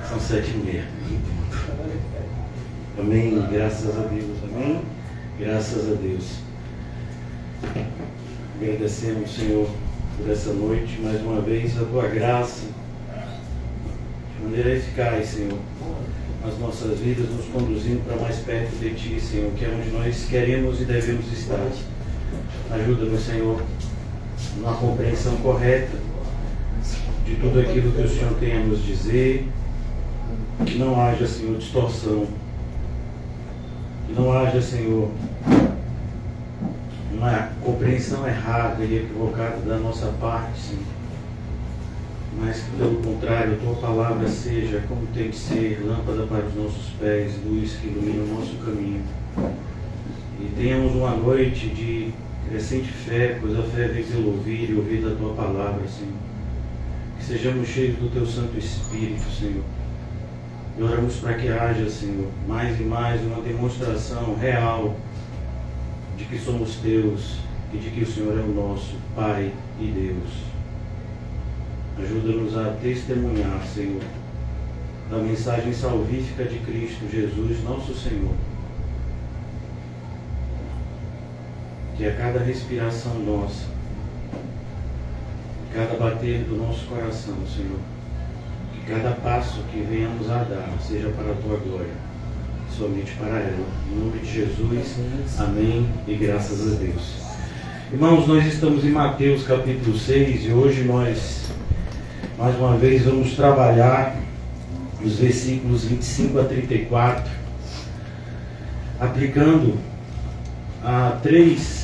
São 7h30. Amém. Graças a Deus. Amém. Graças a Deus. Agradecemos, Senhor, por essa noite, mais uma vez, a Tua graça, de maneira eficaz, Senhor, nas nossas vidas, nos conduzindo para mais perto de Ti, Senhor, que é onde nós queremos e devemos estar. Ajuda-nos, Senhor, numa compreensão correta de tudo aquilo que o Senhor tem a nos dizer, que não haja, Senhor, distorção, que não haja, Senhor, uma compreensão errada e equivocada da nossa parte, Senhor, mas que, pelo contrário, a Tua palavra seja como tem de ser, lâmpada para os nossos pés, luz que ilumina o nosso caminho. E tenhamos uma noite de crescente fé, pois a fé vem pelo ouvir e ouvir da Tua palavra, Senhor. Que sejamos cheios do Teu Santo Espírito, Senhor. E oramos para que haja, Senhor, mais e mais uma demonstração real de que somos Teus e de que o Senhor é o nosso Pai e Deus. Ajuda-nos a testemunhar, Senhor, da mensagem salvífica de Cristo Jesus, nosso Senhor. Que a cada respiração nossa, cada bater do nosso coração, Senhor, que cada passo que venhamos a dar seja para a Tua glória, somente para ela. Em nome de Jesus, amém e graças a Deus. Irmãos, nós estamos em Mateus capítulo 6 e hoje nós, mais uma vez, vamos trabalhar os versículos 25 a 34, aplicando a três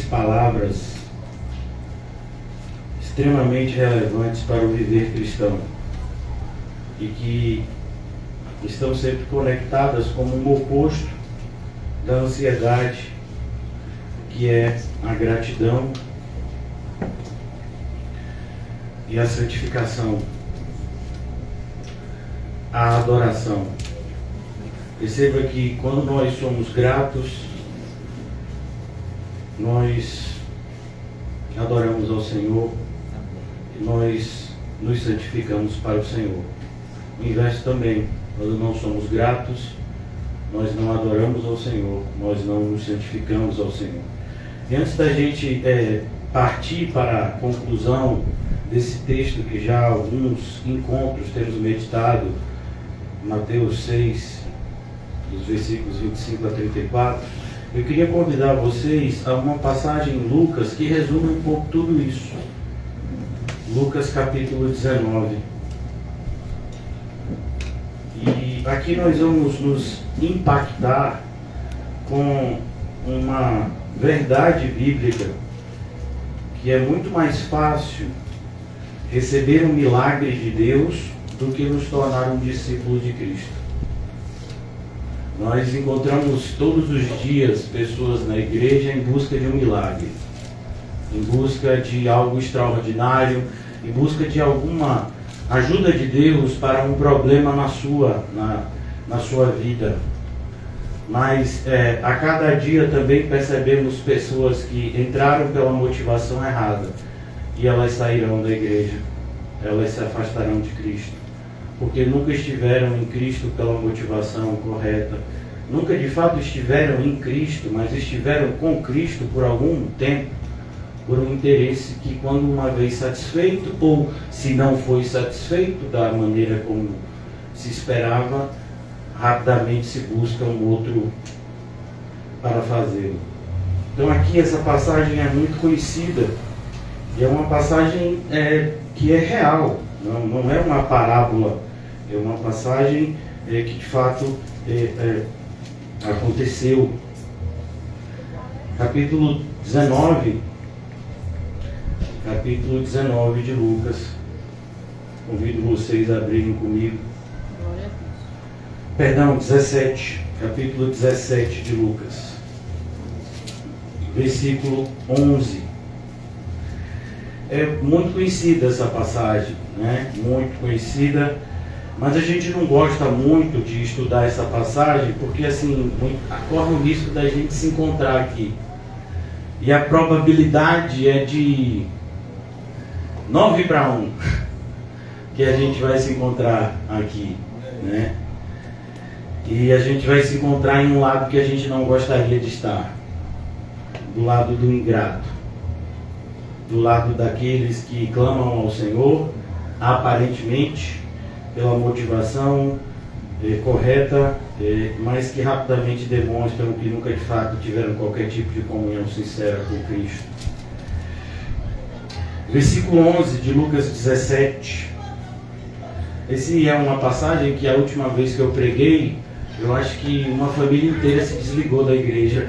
palavras extremamente relevantes para o viver cristão e que estão sempre conectadas como um oposto da ansiedade, que é a gratidão e a santificação, a adoração. Perceba que quando nós somos gratos, nós adoramos ao Senhor e nós nos santificamos para o Senhor. O inverso também, quando não somos gratos, nós não adoramos ao Senhor, nós não nos santificamos ao Senhor. E antes da gente partir para a conclusão desse texto que já há alguns encontros temos meditado, Mateus 6, dos versículos 25 a 34, eu queria convidar vocês a uma passagem em Lucas que resume um pouco tudo isso. Lucas capítulo 19. E aqui nós vamos nos impactar com uma verdade bíblica que é muito mais fácil receber um milagre de Deus do que nos tornar um discípulo de Cristo. Nós encontramos todos os dias pessoas na igreja em busca de um milagre, em busca de algo extraordinário, em busca de alguma ajuda de Deus para um problema na sua vida. Mas a cada dia também percebemos pessoas que entraram pela motivação errada e elas sairão da igreja, elas se afastarão de Cristo, porque nunca estiveram em Cristo pela motivação correta, nunca de fato estiveram em Cristo, mas estiveram com Cristo por algum tempo, por um interesse que, quando uma vez satisfeito, ou se não foi satisfeito da maneira como se esperava, rapidamente se busca um outro para fazê-lo. Então aqui essa passagem é muito conhecida, e é uma passagem que é real, não é uma parábola, é uma passagem que de fato aconteceu. Capítulo 19 de Lucas. Convido vocês a abrirem comigo. Perdão, 17, capítulo 17 de Lucas, versículo 11. É muito conhecida essa passagem, né? Muito conhecida, mas a gente não gosta muito de estudar essa passagem, porque assim, corre o risco da gente se encontrar aqui. E a probabilidade é de 9 para 1. que a gente vai se encontrar aqui, né? E a gente vai se encontrar em um lado que a gente não gostaria de estar, do lado do ingrato, do lado daqueles que clamam ao Senhor, aparentemente, pela motivação correta, mas que rapidamente demonstram que nunca de fato tiveram qualquer tipo de comunhão sincera com Cristo. Versículo 11 de Lucas 17. Esse é uma passagem que a última vez que eu preguei, eu acho que uma família inteira se desligou da igreja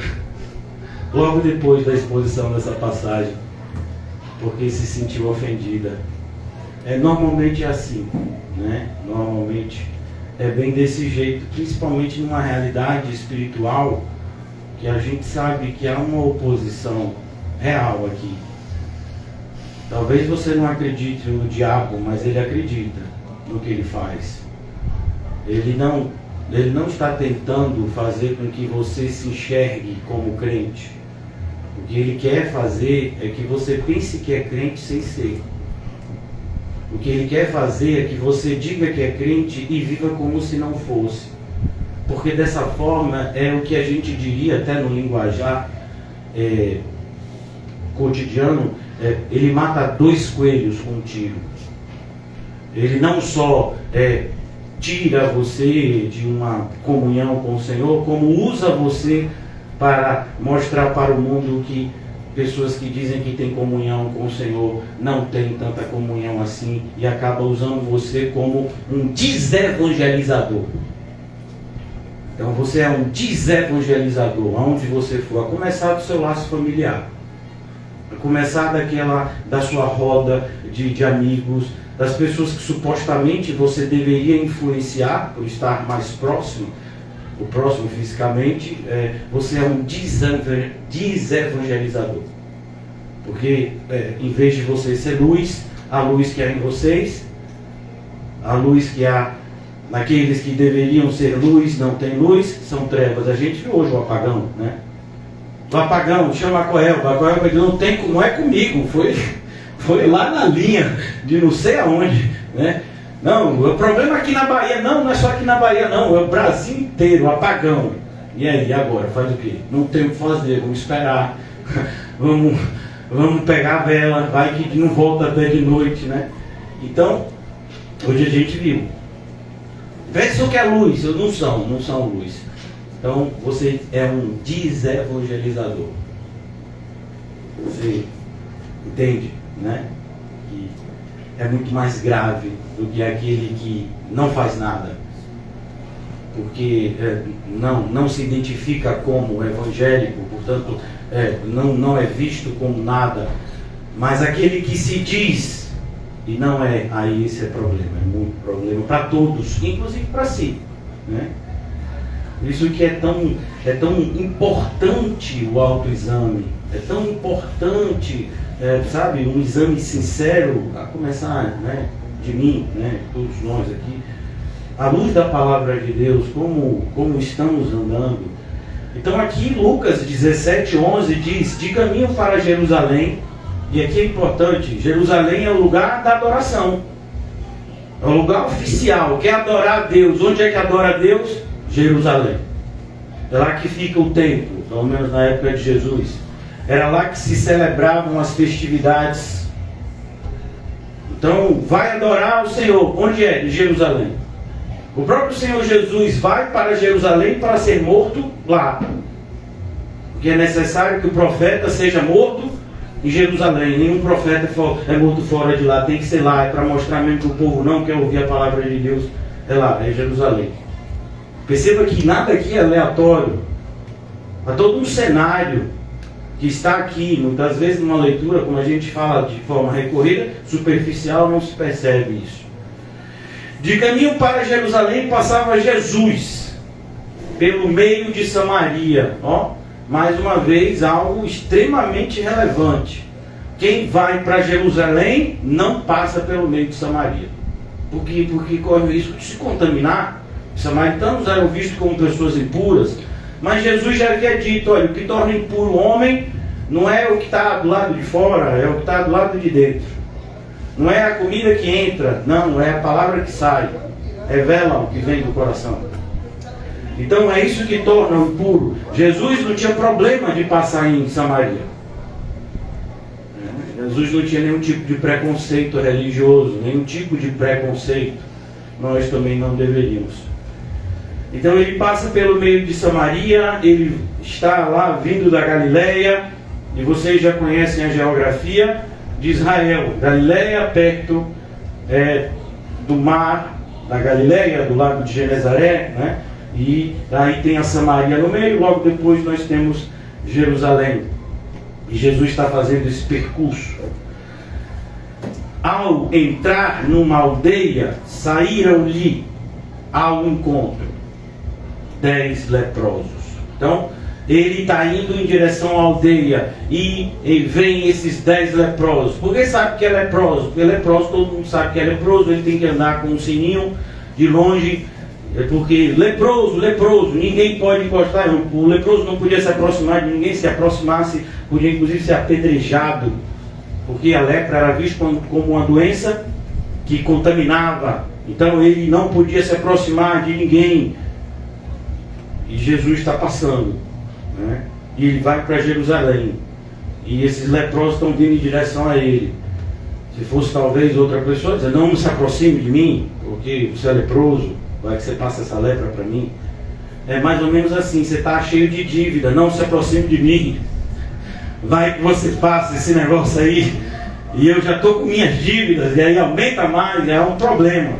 logo depois da exposição dessa passagem, porque se sentiu ofendida. Normalmente é assim, né? Normalmente é bem desse jeito, principalmente numa realidade espiritual que a gente sabe que há uma oposição real aqui. Talvez você não acredite no diabo, mas ele acredita no que ele faz. Ele não está tentando fazer com que você se enxergue como crente. O que ele quer fazer é que você pense que é crente sem ser. O que ele quer fazer é que você diga que é crente e viva como se não fosse. Porque dessa forma é o que a gente diria até no linguajar cotidiano, ele mata 2 coelhos com um tiro. Ele não só tira você de uma comunhão com o Senhor, como usa você para mostrar para o mundo que pessoas que dizem que têm comunhão com o Senhor não têm tanta comunhão assim, e acaba usando você como um desevangelizador. Então você é um desevangelizador, aonde você for, a começar do seu laço familiar, a começar da sua roda de amigos, das pessoas que supostamente você deveria influenciar por estar mais próximo, o próximo fisicamente, você é um desevangelizador. Porque em vez de você ser luz, a luz que há em vocês, a luz que há naqueles que deveriam ser luz, não tem luz, são trevas. A gente viu hoje o apagão, né? O apagão, chama a Coelba, não é comigo, foi lá na linha de não sei aonde, né? Não, o problema aqui na Bahia, não é só aqui na Bahia, não, é o Brasil inteiro, o apagão. E aí, agora, faz o quê? Não tem o que fazer, vamos esperar, vamos pegar a vela, vai que não volta até de noite, né? Então, hoje a gente viu. Pensam que é luz, não são luz. Então, você é um desevangelizador. Você entende, né? Que é muito mais grave do que aquele que não faz nada, porque não se identifica como evangélico, portanto não é visto como nada, mas aquele que se diz e não é, aí esse é problema, é muito problema para todos, inclusive para si, né? Isso que é tão importante o autoexame, é tão importante, sabe, um exame sincero, a começar, né, de mim, né, todos nós aqui, à luz da palavra de Deus, como estamos andando. Então aqui Lucas 17:11 diz: de caminho para Jerusalém, e aqui é importante, Jerusalém é o lugar da adoração, é o lugar oficial, quer adorar a Deus. Onde é que adora a Deus? Jerusalém. É lá que fica o templo, pelo menos na época de Jesus. Era lá que se celebravam as festividades. Então, vai adorar o Senhor. Onde é? Em Jerusalém. O próprio Senhor Jesus vai para Jerusalém para ser morto lá. Porque é necessário que o profeta seja morto em Jerusalém. Nenhum profeta é morto fora de lá. Tem que ser lá. É para mostrar mesmo que o povo não quer ouvir a palavra de Deus. É lá, é Jerusalém. Perceba que nada aqui é aleatório. Há todo um cenário que está aqui. Muitas vezes numa leitura, como a gente fala de forma recorrida, superficial, não se percebe isso. De caminho para Jerusalém passava Jesus pelo meio de Samaria. Mais uma vez algo extremamente relevante. Quem vai para Jerusalém não passa pelo meio de Samaria. Porque corre o risco de se contaminar. Os samaritanos eram vistos como pessoas impuras, mas Jesus já havia dito: olha, o que torna impuro o homem não é o que está do lado de fora, é o que está do lado de dentro. Não é a comida que entra, não, é a palavra que sai. Revela o que vem do coração. Então é isso que torna o impuro. Jesus não tinha problema de passar em Samaria. Jesus não tinha nenhum tipo de preconceito religioso, nenhum tipo de preconceito. Nós também não deveríamos. Então ele passa pelo meio de Samaria, ele está lá vindo da Galileia, e vocês já conhecem a geografia de Israel. Galileia, perto do mar da Galileia, do lago de Genezaré, né? E aí tem a Samaria no meio, logo depois nós temos Jerusalém. E Jesus está fazendo esse percurso. Ao entrar numa aldeia, saíram-lhe ao encontro 10 leprosos. Então, ele está indo em direção à aldeia e vem esses 10 leprosos. Por que sabe que é leproso? Porque leproso, todo mundo sabe que é leproso, ele tem que andar com um sininho de longe. Porque leproso, ninguém pode encostar. O leproso não podia se aproximar de ninguém, se aproximasse, podia inclusive ser apedrejado. Porque a lepra era vista como uma doença que contaminava. Então ele não podia se aproximar de ninguém. E Jesus está passando, né? E ele vai para Jerusalém. E esses leprosos estão vindo em direção a ele. Se fosse talvez outra pessoa, dizer, não se aproxime de mim, porque você é leproso. Vai que você passa essa lepra para mim. É mais ou menos assim, você está cheio de dívida, não se aproxime de mim. Vai que você passa esse negócio aí, e eu já estou com minhas dívidas, e aí aumenta mais, é um problema.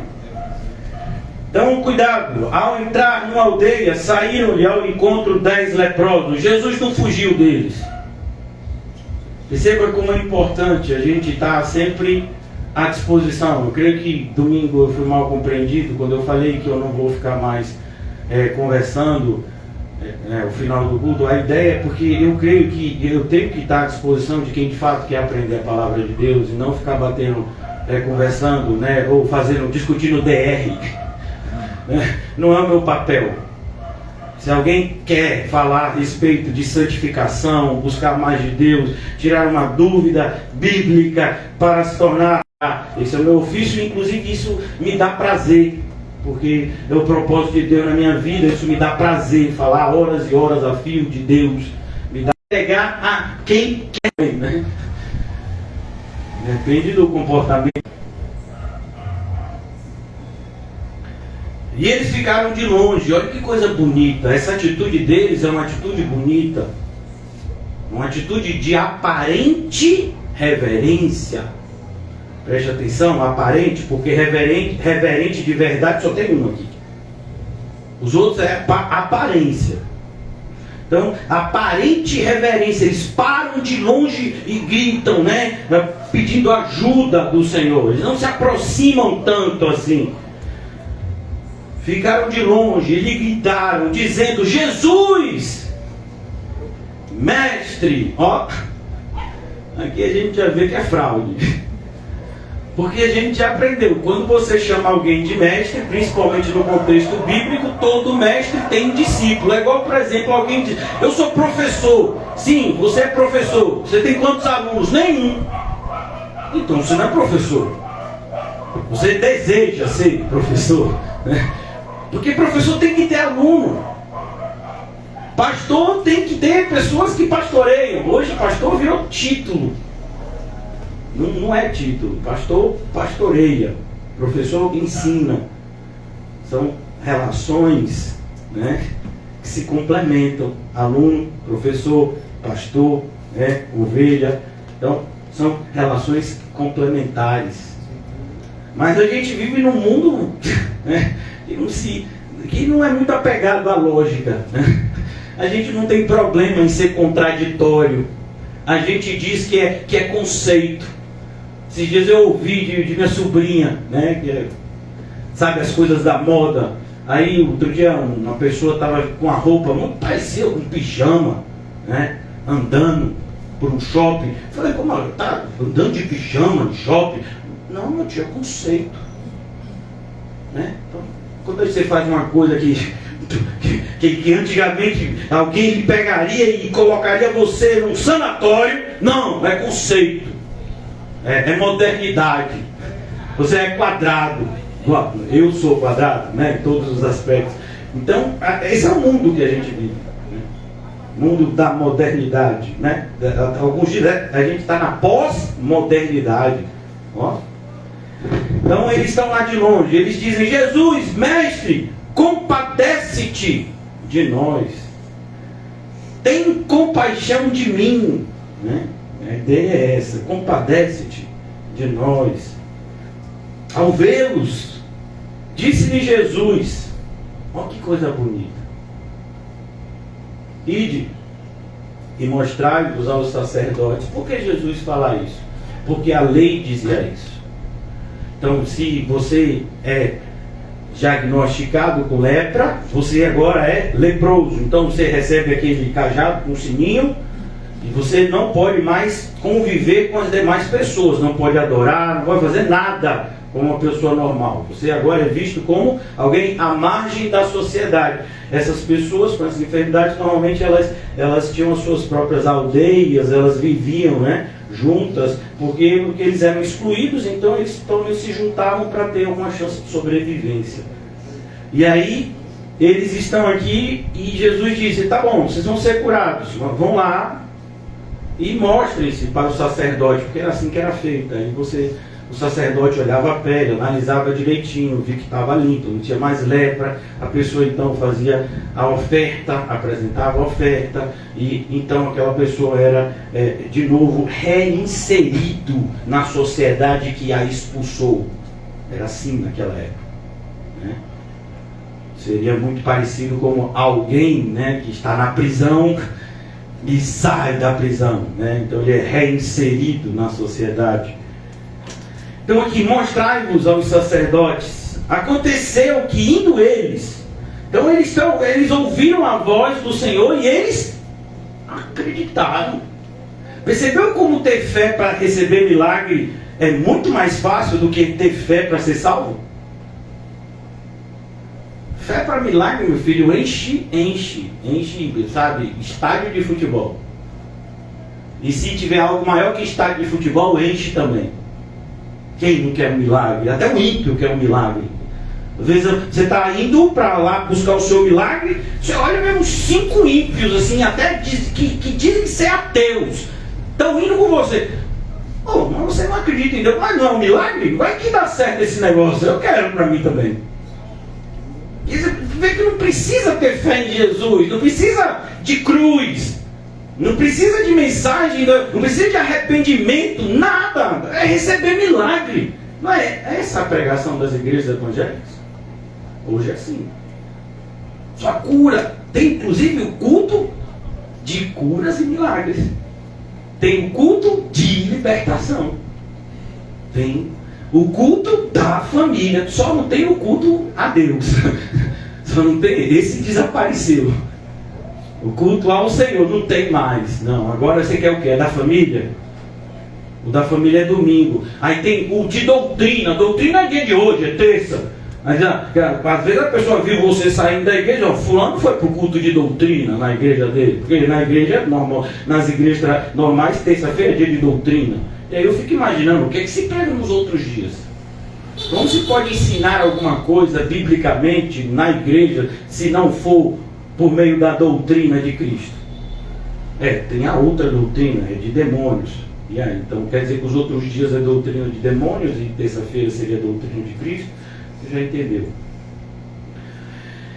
Então cuidado, ao entrar numa aldeia, saíram-lhe ao encontro 10 leprosos. Jesus não fugiu deles. Perceba como é importante a gente estar sempre à disposição. Eu creio que domingo eu fui mal compreendido quando eu falei que eu não vou ficar mais conversando o final do culto. A ideia é porque eu creio que eu tenho que estar à disposição de quem de fato quer aprender a palavra de Deus e não ficar batendo, conversando, né, ou discutindo DR. Não é o meu papel. Se alguém quer falar a respeito de santificação, buscar mais de Deus, tirar uma dúvida bíblica para se tornar, esse é o meu ofício, inclusive isso me dá prazer, porque é o propósito de Deus na minha vida, isso me dá prazer, falar horas e horas a fio de Deus, me dá pegar a quem quer, né? Depende do comportamento. E eles ficaram de longe. Olha que coisa bonita. Essa atitude deles é uma atitude bonita. Uma atitude de aparente reverência. Preste atenção, aparente, porque reverente de verdade só tem um aqui. Os outros é aparência. Então, aparente reverência. Eles param de longe e gritam, né? Pedindo ajuda do Senhor. Eles não se aproximam tanto assim. Ficaram de longe e lhe gritaram, dizendo: Jesus, mestre. Ó, aqui a gente já vê que é fraude. Porque a gente já aprendeu, quando você chama alguém de mestre, principalmente no contexto bíblico, todo mestre tem discípulo. É igual, por exemplo, alguém diz: eu sou professor. Sim, você é professor. Você tem quantos alunos? Nenhum. Então você não é professor. Você deseja ser professor, né? Porque professor tem que ter aluno. Pastor tem que ter pessoas que pastoreiam. Hoje pastor virou título. Não é título. Pastor pastoreia. Professor ensina. São relações, né, que se complementam. Aluno, professor, pastor, né, ovelha. Então são relações complementares. Mas a gente vive num mundo, né, que não é muito apegado à lógica, né? A gente não tem problema em ser contraditório. A gente diz que é conceito. Esses dias eu ouvi de minha sobrinha, né, sabe as coisas da moda. Aí outro dia uma pessoa estava com a roupa muito parecida com um pijama, né, andando por um shopping. Falei: como ela tá andando de pijama no shopping? Não, meu tio, é conceito, né? Então, quando você faz uma coisa que antigamente alguém lhe pegaria e colocaria você num sanatório, não, é conceito, é modernidade. Você é quadrado. Eu sou quadrado, né? Em todos os aspectos. Então, esse é o mundo que a gente vive. Né? Mundo da modernidade, né? Alguns dizem, a gente está na pós-modernidade. Ó. Então, eles estão lá de longe. Eles dizem, Jesus, mestre, compadece-te de nós. Tem compaixão de mim. Né? A ideia é essa, compadece-te de nós. Ao vê-los, disse-lhe Jesus, olha que coisa bonita, ide e mostrai-vos aos sacerdotes. Por que Jesus fala isso? Porque a lei dizia isso. Então, se você é diagnosticado com lepra, você agora é leproso. Então você recebe aquele cajado com sininho e você não pode mais conviver com as demais pessoas, não pode adorar, não pode fazer nada como uma pessoa normal. Você agora é visto como alguém à margem da sociedade. Essas pessoas com essas enfermidades, normalmente elas tinham as suas próprias aldeias, elas viviam, né, juntas, porque eles eram excluídos, então eles se juntavam para ter alguma chance de sobrevivência. E aí, eles estão aqui e Jesus disse, tá bom, vocês vão ser curados, vão lá e mostrem-se para o sacerdote, porque era assim que era feito. Aí o sacerdote olhava a pele, analisava direitinho, via que estava limpo, não tinha mais lepra. A pessoa então fazia a oferta, apresentava a oferta, e então aquela pessoa era de novo reinserido na sociedade que a expulsou. Era assim naquela época, né? Seria muito parecido com alguém, né, que está na prisão e sai da prisão, né? Então ele é reinserido na sociedade. Então aqui, mostrai-vos aos sacerdotes. Aconteceu que indo eles, então eles ouviram a voz do Senhor e eles acreditaram. Percebeu como ter fé para receber milagre é muito mais fácil do que ter fé para ser salvo? Fé para milagre, meu filho, enche, sabe, estádio de futebol. E se tiver algo maior que estádio de futebol, enche também. Quem não quer um milagre? Até o ímpio quer um milagre. Às vezes você está indo para lá buscar o seu milagre, você olha mesmo 5 ímpios, assim, até que dizem ser ateus, estão indo com você. Oh, mas você não acredita em Deus, mas não é um milagre? Vai que dá certo esse negócio, eu quero para mim também. E você vê que não precisa ter fé em Jesus, não precisa de cruz, não precisa de mensagem, não precisa de arrependimento, nada. É receber milagre. Não é essa a pregação das igrejas evangélicas? Hoje é assim. Só cura. Tem inclusive o culto de curas e milagres. Tem o culto de libertação. Tem o culto da família. Só não tem o culto a Deus. Só não tem. Esse desapareceu. O culto ao Senhor não tem mais. Não, agora você quer o quê? É da família? O da família é domingo. Aí tem o de doutrina. Doutrina é dia de hoje, é terça. Mas, às vezes a pessoa viu você saindo da igreja, ó, fulano foi para o culto de doutrina na igreja dele. Porque na igreja normal, nas igrejas normais, terça-feira é dia de doutrina. E aí eu fico imaginando, o que é que se prega nos outros dias? Como se pode ensinar alguma coisa biblicamente na igreja, se não for por meio da doutrina de Cristo? Tem a outra doutrina, é de demônios. E aí, então quer dizer que os outros dias é doutrina de demônios e terça-feira seria doutrina de Cristo? Você já entendeu?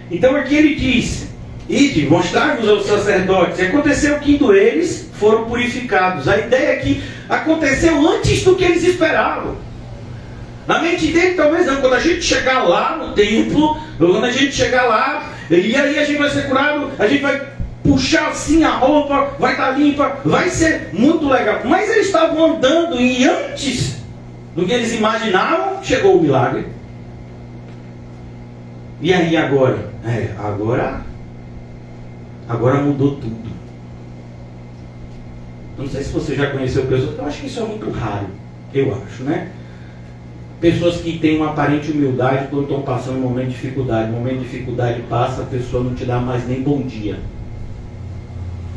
Então aqui ele diz, ide, mostrai-vos aos sacerdotes. E aconteceu que indo eles foram purificados. A ideia é que aconteceu antes do que eles esperavam. Na mente dele talvez não, quando a gente chegar lá no templo, quando a gente chegar lá, e aí a gente vai ser curado, a gente vai puxar assim a roupa, vai estar limpa, vai ser muito legal. Mas eles estavam andando e antes do que eles imaginavam, chegou o milagre. E aí agora? Agora mudou tudo. Não sei se você já conheceu pessoas, eu acho que isso é muito raro, eu acho, né? Pessoas que têm uma aparente humildade quando estão passando um momento de dificuldade. O momento de dificuldade passa, a pessoa não te dá mais nem bom dia.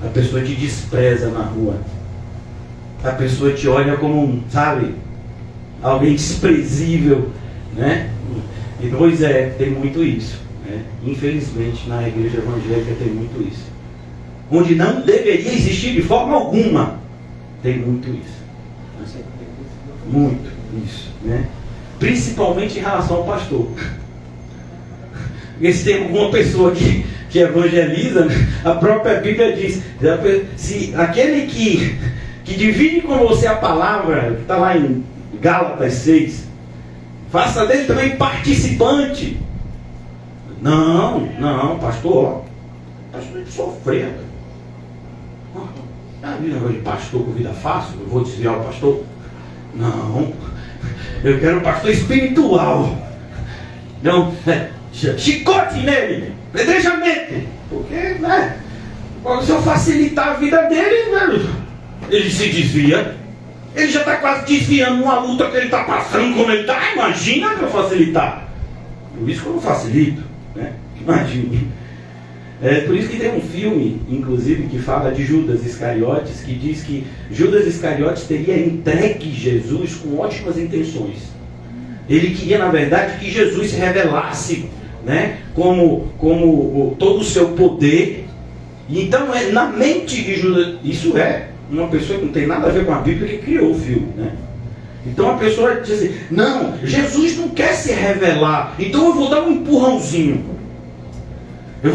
A pessoa te despreza na rua. A pessoa te olha como, sabe? alguém desprezível, né? E pois é, tem muito isso, né? Infelizmente na igreja evangélica tem muito isso. Onde não deveria existir de forma alguma, tem muito isso. Muito isso, né? Principalmente em relação ao pastor. Porque se tem alguma pessoa que evangeliza, a própria Bíblia diz, se aquele que divide com você a palavra, que está lá em Gálatas 6, faça dele também participante. Não, pastor tem que sofrer. Ah, negócio de pastor com vida fácil, eu vou desviar o pastor? Não, eu quero um pastor espiritual. Não, chicote nele, pedrejamento. Porque, né? Se eu facilitar a vida dele, né, ele se desvia. Ele já está quase desviando uma luta que ele está passando, como ele está. Imagina que eu facilitar. Por isso que eu não facilito, né? Imagine. Por isso que tem um filme, inclusive, que fala de Judas Iscariotes, que diz que Judas Iscariotes teria entregue Jesus com ótimas intenções. Ele queria, na verdade, que Jesus se revelasse, né, como todo o seu poder. Então, na mente de Judas, isso é uma pessoa que não tem nada a ver com a Bíblia que criou o filme, né? Então a pessoa diz assim, não, Jesus não quer se revelar, então eu vou dar um empurrãozinho. Eu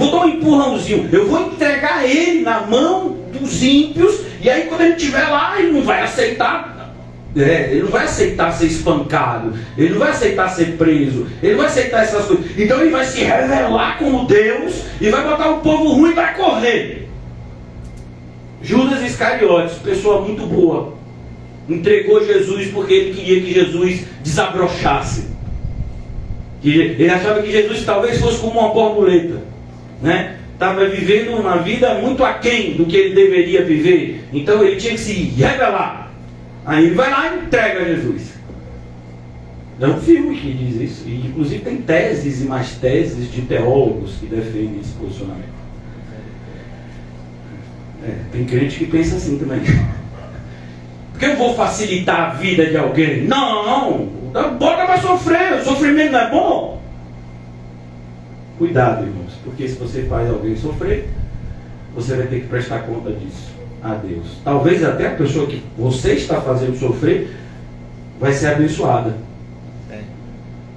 vou entregar ele na mão dos ímpios, e aí quando ele estiver lá, ele não vai aceitar. Ele não vai aceitar ser espancado, ele não vai aceitar ser preso, ele não vai aceitar essas coisas. Então ele vai se revelar como Deus e vai botar o povo ruim para correr. Judas Iscariotes, pessoa muito boa, entregou Jesus porque ele queria que Jesus desabrochasse. Ele achava que Jesus talvez fosse como uma borboleta, né? Estava vivendo uma vida muito aquém do que ele deveria viver. Então ele tinha que se revelar. Aí ele vai lá e entrega Jesus. É um filme que diz isso. E inclusive tem teses e mais teses de teólogos que defendem esse posicionamento. Tem crente que pensa assim também. Porque eu vou facilitar a vida de alguém? Não, bota para sofrer. O sofrimento não é bom. Cuidado, irmãos, porque se você faz alguém sofrer, você vai ter que prestar conta disso a Deus. Talvez até a pessoa que você está fazendo sofrer vai ser abençoada.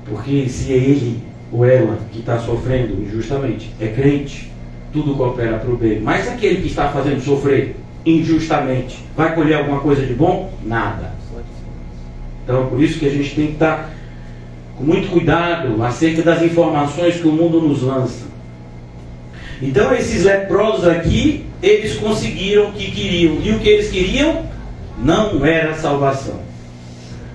Porque se é ele ou ela que está sofrendo injustamente é crente, tudo coopera para o bem. Mas aquele que está fazendo sofrer injustamente vai colher alguma coisa de bom? Nada. Então é por isso que a gente tem que estar com muito cuidado acerca das informações que o mundo nos lança. Então esses leprosos aqui, eles conseguiram o que queriam. E o que eles queriam não era salvação.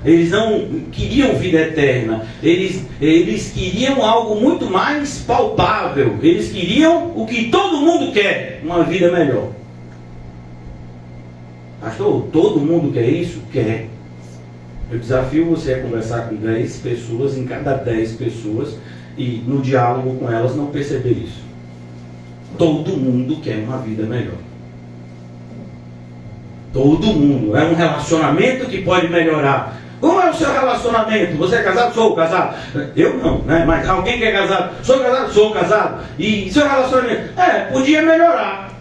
Eles não queriam vida eterna. Eles queriam algo muito mais palpável. Eles queriam o que todo mundo quer, uma vida melhor. Pastor, todo mundo quer isso? Quer. Eu desafio você a conversar com 10 pessoas, em cada 10 pessoas, e no diálogo com elas não perceber isso. Todo mundo quer uma vida melhor. Todo mundo. É um relacionamento que pode melhorar. Como é o seu relacionamento? Você é casado? Sou casado. Eu não, né? Mas alguém que é casado? Sou casado? Sou casado. E seu relacionamento? Podia melhorar.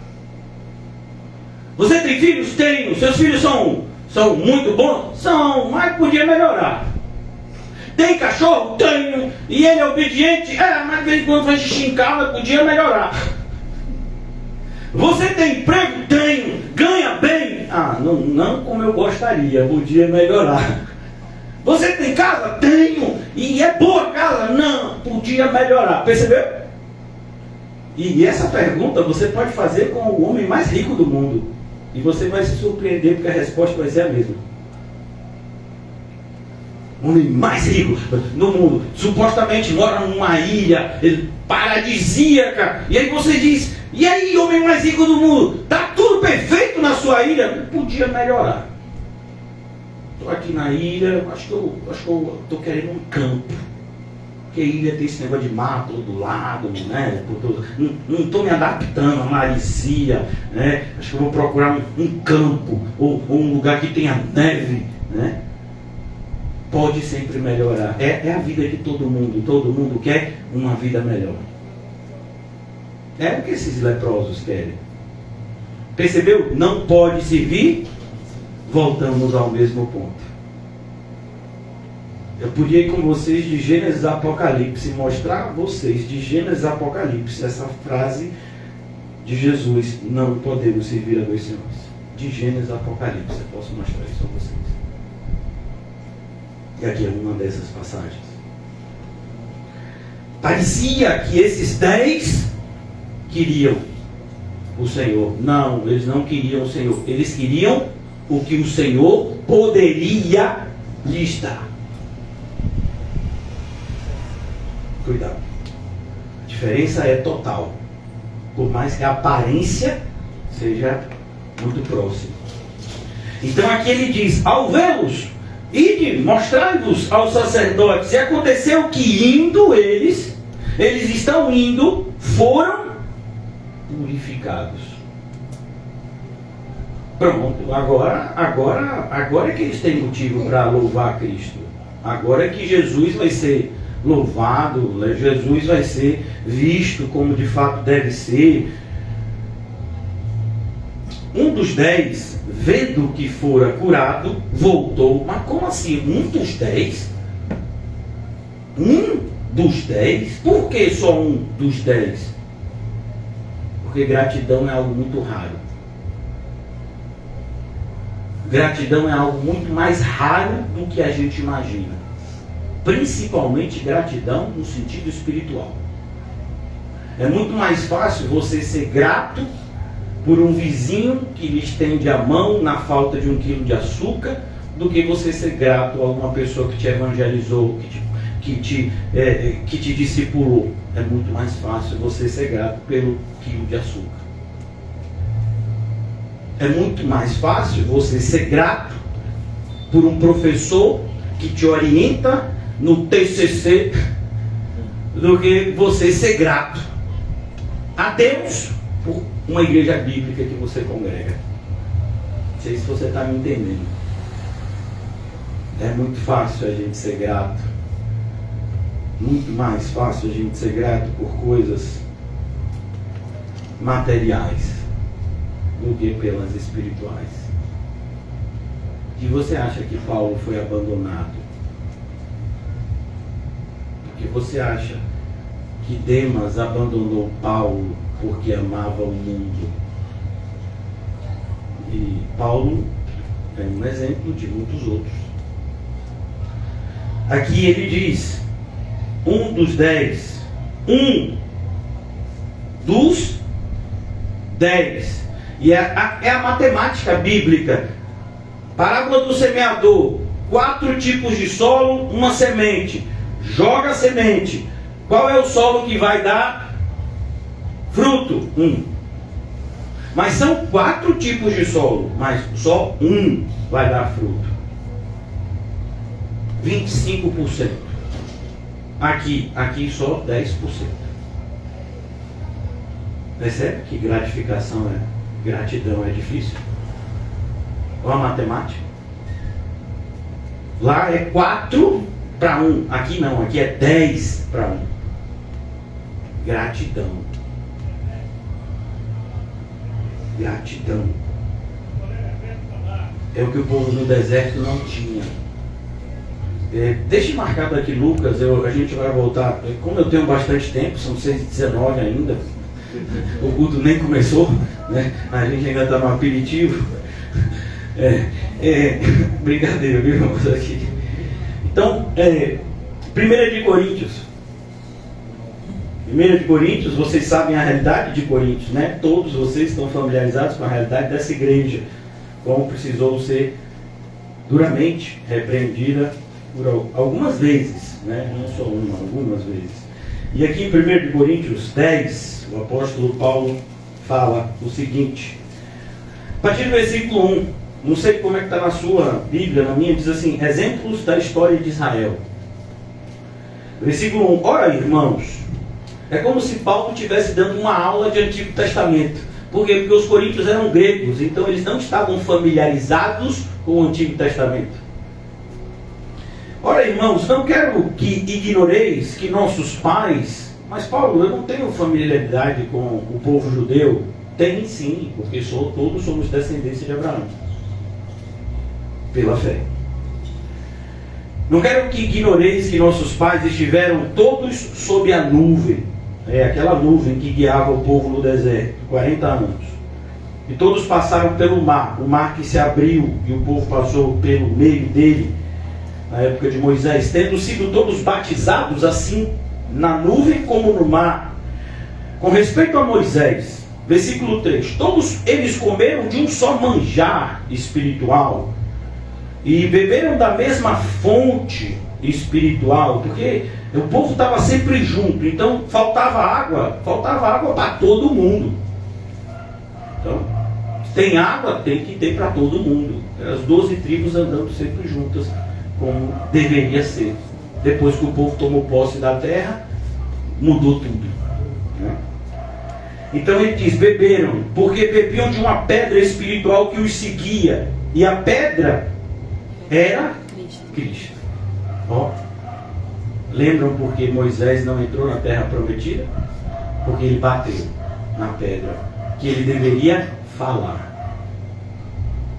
Você tem filhos? Tenho. Seus filhos são muito bons? São, mas podia melhorar. Tem cachorro? Tenho. E ele é obediente? Mas de vez em quando faz xixi em casa, podia melhorar. Você tem emprego? Tenho. Ganha bem? Não como eu gostaria, podia melhorar. Você tem casa? Tenho. E é boa a casa? Não, podia melhorar. Percebeu? E essa pergunta você pode fazer com o homem mais rico do mundo. E você vai se surpreender porque a resposta vai ser a mesma. O homem mais rico do mundo, supostamente mora numa ilha paradisíaca. E aí você diz, e aí, homem mais rico do mundo, está tudo perfeito na sua ilha? Podia melhorar. Estou aqui na ilha, acho que eu estou querendo um campo. Porque a ilha tem esse negócio de mar todo lado, né? Não estou me adaptando à maresia, né? Acho que eu vou procurar um campo, ou um lugar que tenha neve, né? pode sempre melhorar. É a vida de todo mundo quer uma vida melhor. É o que esses leprosos querem. Percebeu? Não pode servir. Voltamos ao mesmo ponto. Eu podia ir com vocês de Gênesis a Apocalipse, mostrar a vocês de Gênesis a Apocalipse essa frase de Jesus: não podemos servir a dois senhores. De Gênesis a Apocalipse, eu posso mostrar isso a vocês. E aqui é uma dessas passagens. Parecia que esses 10 queriam o Senhor. Não, eles não queriam o Senhor. Eles queriam o que o Senhor poderia lhes dar. Cuidado. A diferença é total. Por mais que a aparência seja muito próxima. Então aqui ele diz: ao vê-los, ide, mostrai-vos aos sacerdotes. E aconteceu que indo eles estão indo, foram purificados. Pronto, agora é que eles têm motivo para louvar Cristo. Agora é que Jesus vai ser louvado, Jesus vai ser visto como de fato deve ser. Um dos 10, vendo que fora curado, voltou. Mas como assim? Um dos 10? Um dos 10? Por que só um dos 10? Porque gratidão é algo muito raro. Gratidão é algo muito mais raro do que a gente imagina. Principalmente gratidão no sentido espiritual. É muito mais fácil você ser grato por um vizinho que lhe estende a mão na falta de 1 quilo de açúcar, do que você ser grato a alguma pessoa que te evangelizou, que te discipulou. É muito mais fácil você ser grato pelo quilo de açúcar. É muito mais fácil você ser grato por um professor que te orienta no TCC do que você ser grato a Deus por uma igreja bíblica que você congrega. Não sei se você está me entendendo. É muito fácil a gente ser grato. Muito mais fácil a gente ser grato por coisas materiais do que pelas espirituais. E você acha que Paulo foi abandonado? Porque você acha que Demas abandonou Paulo porque amava o mundo? E Paulo é um exemplo de muitos outros. Aqui ele diz: um dos 10. Um dos 10. E é a matemática bíblica. Parábola do semeador. 4 tipos de solo, uma semente. Joga a semente. Qual é o solo que vai dar fruto? 1. Mas são 4 tipos de solo, mas só um vai dar fruto. 25%. Aqui só 10%. Percebe que gratidão é difícil? Olha a matemática. Lá é 4 para 1. Aqui não, aqui é 10 para 1. Gratidão. Gratidão. É o que o povo do deserto não tinha. Deixe marcado aqui Lucas, a gente vai voltar. Como eu tenho bastante tempo, são 6h19 ainda. O culto nem começou, né? A gente ainda está no aperitivo. Brincadeira, viu, irmãos? Aqui. Então, 1 de Coríntios. 1 de Coríntios, vocês sabem a realidade de Coríntios, né? Todos vocês estão familiarizados com a realidade dessa igreja, como precisou ser duramente repreendida por algumas vezes, né? Não só uma, algumas vezes. E aqui em 1 de Coríntios 10, o apóstolo Paulo fala o seguinte, a partir do versículo 1, não sei como é que está na sua Bíblia, na minha, diz assim: exemplos da história de Israel. Versículo 1, ora irmãos, é como se Paulo estivesse dando uma aula de Antigo Testamento. Por quê? Porque os coríntios eram gregos, então eles não estavam familiarizados com o Antigo Testamento. Ora, irmãos, não quero que ignoreis que nossos pais... Mas, Paulo, eu não tenho familiaridade com o povo judeu. Tem sim, porque todos somos descendentes de Abraão. Pela fé. Não quero que ignoreis que nossos pais estiveram todos sob a nuvem. Aquela nuvem que guiava o povo no deserto, 40 anos. E todos passaram pelo mar, o mar que se abriu e o povo passou pelo meio dele, na época de Moisés, tendo sido todos batizados assim, na nuvem como no mar. Com respeito a Moisés, versículo 3, todos eles comeram de um só manjar espiritual e beberam da mesma fonte espiritual, porque o povo estava sempre junto, então faltava água para todo mundo. Então, tem água, tem que ter para todo mundo. As 12 tribos andando sempre juntas, como deveria ser. Depois que o povo tomou posse da terra, mudou tudo, né? Então ele diz, beberam, porque bebiam de uma pedra espiritual que os seguia, e a pedra era Cristo. Ó, lembram porque Moisés não entrou na terra prometida? Porque ele bateu na pedra que ele deveria falar.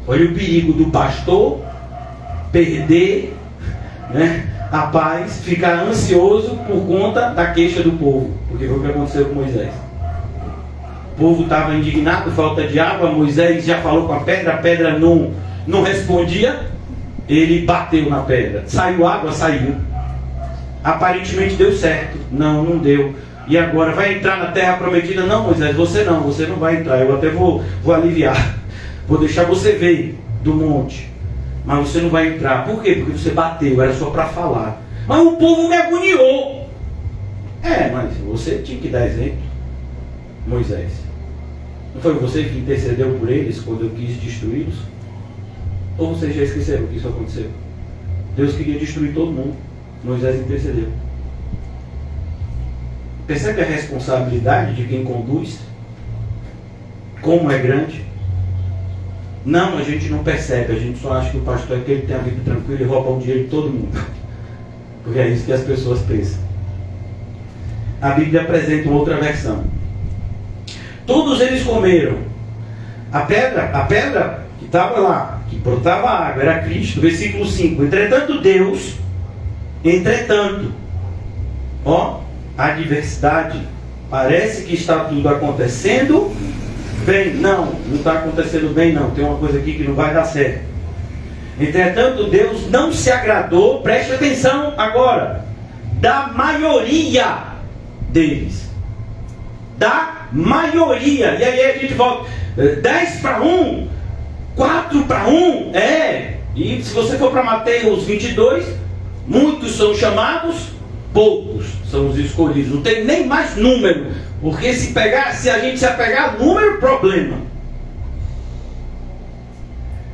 Olha o perigo do pastor perder, né, a paz, ficar ansioso por conta da queixa do povo, porque foi o que aconteceu com Moisés. O povo estava indignado, falta de água, Moisés já falou com a pedra não respondia, ele bateu na pedra, saiu água, saiu. Aparentemente deu certo, não deu. E agora vai entrar na terra prometida? Não, Moisés, você não vai entrar, eu até vou aliviar, vou deixar você ver do monte, mas você não vai entrar. Por quê? Porque você bateu, era só para falar. Mas o povo me agoniou. Mas você tinha que dar exemplo, Moisés. Não foi você que intercedeu por eles quando eu quis destruí-los? Ou vocês já esqueceram que isso aconteceu? Deus queria destruir todo mundo, Moisés intercedeu. Percebe a responsabilidade de quem conduz? Como é grande? Não, a gente não percebe, a gente só acha que o pastor é aquele que tem a vida tranquila e rouba o dinheiro de todo mundo. Porque é isso que as pessoas pensam. A Bíblia apresenta uma outra versão. Todos eles comeram. A pedra que estava lá, que brotava água, era Cristo. Versículo 5. Entretanto, a adversidade, parece que está tudo acontecendo bem. Não está acontecendo bem não. Tem uma coisa aqui que não vai dar certo. Entretanto, Deus não se agradou, preste atenção agora, da maioria deles. Da maioria. E aí a gente volta 10 para 1, 4 para 1. E se você for para Mateus 22, muitos são chamados, poucos são os escolhidos. Não tem nem mais número, porque se a gente se apegar ao número, problema.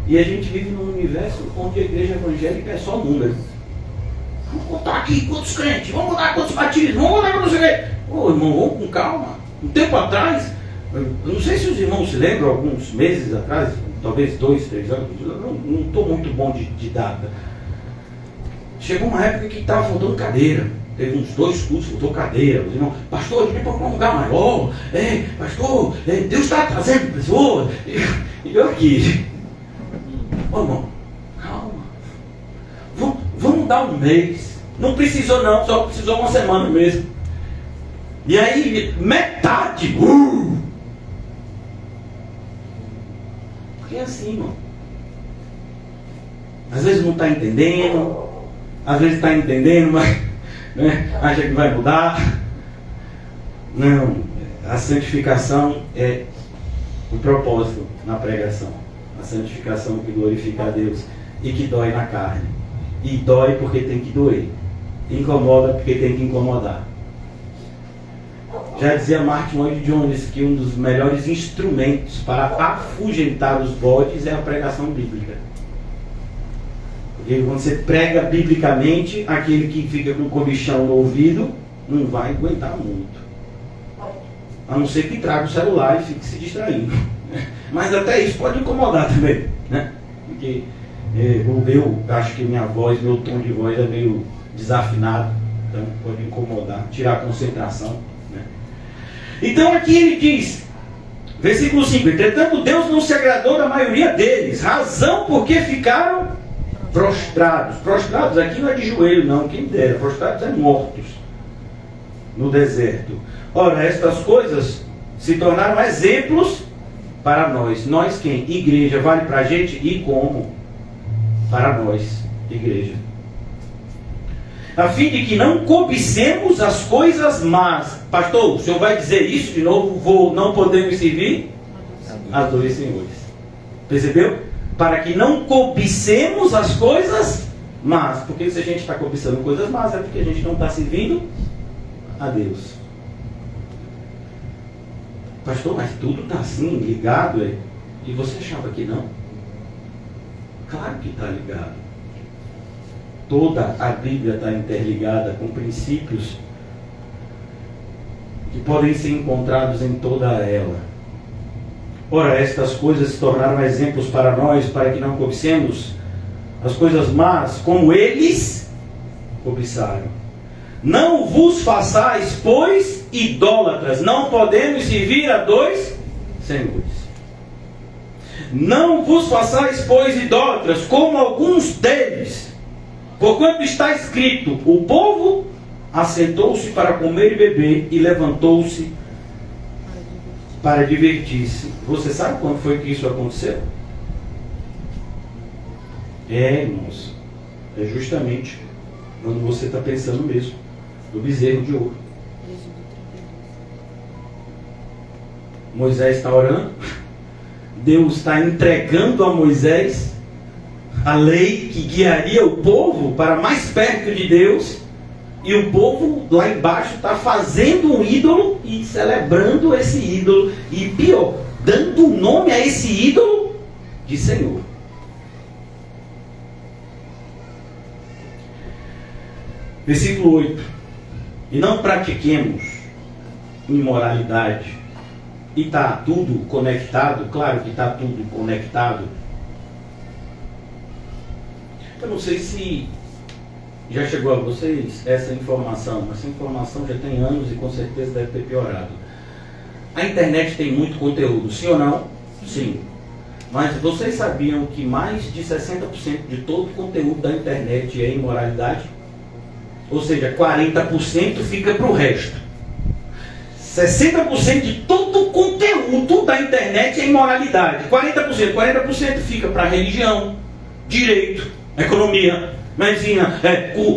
E a gente vive num universo onde a igreja evangélica é só número. Vamos contar aqui quantos crentes, vamos contar quantos batismos, vamos contar quantos crentes. Irmão, vamos com calma. Um tempo atrás, eu não sei se os irmãos se lembram, alguns meses atrás, talvez 2, 3 anos, não estou muito bom de data. Chegou uma época que estava faltando cadeira. Teve uns 2 cursos, faltou cadeira. Os irmãos, pastor, a gente vai para um lugar maior. Pastor, Deus está trazendo pessoas. E eu aqui. Irmão, calma. Vamos dar um mês. Não precisou não, só precisou uma semana mesmo. E aí, metade. Porque é assim, irmão. Às vezes não está entendendo. Às vezes está entendendo, mas acha que vai mudar. Não. A santificação é o propósito na pregação. A santificação que glorifica a Deus e que dói na carne. E dói porque tem que doer. Incomoda porque tem que incomodar. Já dizia Martin Lloyd Jones que um dos melhores instrumentos para afugentar os bodes é a pregação bíblica. Porque quando você prega biblicamente, aquele que fica com o comichão no ouvido não vai aguentar muito. A não ser que traga o celular e fique se distraindo. Mas até isso pode incomodar também, né? Porque Eu acho que minha voz, meu tom de voz é meio desafinado, então pode incomodar, tirar a concentração, né? Então aqui ele diz, versículo 5, entretanto Deus não se agradou da maioria deles, razão porque ficaram prostrados. Prostrados aqui não é de joelho não, quem dera, prostrados é mortos no deserto. Ora, estas coisas se tornaram exemplos para nós. Nós quem? Igreja. Vale para a gente? E como? Para nós, igreja. A fim de que não cobicemos as coisas más. Pastor, o senhor vai dizer isso de novo? Não podemos servir a dois senhores. Percebeu? Para que não cobicemos as coisas más. Porque se a gente está cobiçando coisas más, é porque a gente não está servindo a Deus. Pastor, mas tudo está assim, ligado? E você achava que não? Claro que está ligado. Toda a Bíblia está interligada com princípios que podem ser encontrados em toda ela. Ora, estas coisas se tornaram exemplos para nós, para que não cobicemos as coisas más, como eles cobiçaram. Não vos façais, pois, idólatras. Não podemos servir a dois senhores. Não vos façais, pois, idólatras, como alguns deles. Porquanto está escrito, o povo assentou-se para comer e beber e levantou-se para divertir-se. Você sabe quando foi que isso aconteceu? Irmãos, é justamente quando você está pensando mesmo no bezerro de ouro. Moisés está orando, Deus está entregando a Moisés a lei que guiaria o povo para mais perto de Deus, e o povo lá embaixo está fazendo um ídolo e celebrando esse ídolo, e pior, dando o nome a esse ídolo de Senhor. Versículo 8. E não pratiquemos imoralidade. E está tudo conectado, claro que está tudo conectado. Eu não sei se já chegou a vocês essa informação. Essa informação já tem anos e com certeza deve ter piorado. A internet tem muito conteúdo, sim ou não? Sim. Mas vocês sabiam que mais de 60% de todo o conteúdo da internet é imoralidade? Ou seja, 40% fica para o resto. 60% de todo o conteúdo da internet é imoralidade. 40% fica para religião, direito, economia, medicina,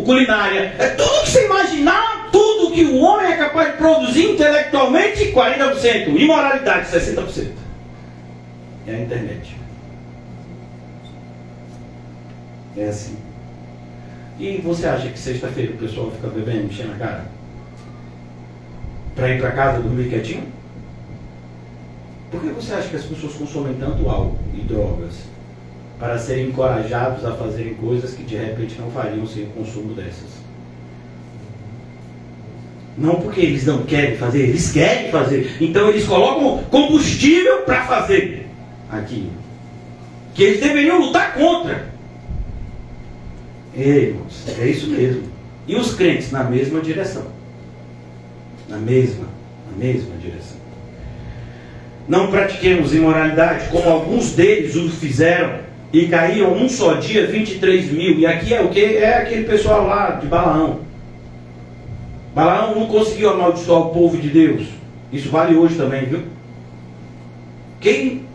culinária. Tudo que você imaginar, tudo que o homem é capaz de produzir intelectualmente, 40%. Imoralidade, 60%. É a internet. É assim. E você acha que sexta-feira o pessoal fica bebendo, mexendo a cara? Para ir para casa dormir quietinho? Por que você acha que as pessoas consomem tanto álcool e drogas? Para serem encorajados a fazerem coisas que de repente não fariam sem o consumo dessas. Não porque eles não querem fazer, eles querem fazer. Então eles colocam combustível para fazer aquilo que eles deveriam lutar contra. Irmãos, é isso mesmo. E os crentes na mesma direção. Na mesma direção. Não pratiquemos imoralidade, como alguns deles o fizeram, e caíram um só dia 23 mil. E aqui é o que? É aquele pessoal lá de Balaão. Balaão não conseguiu amaldiçoar o povo de Deus. Isso vale hoje também, viu? Quem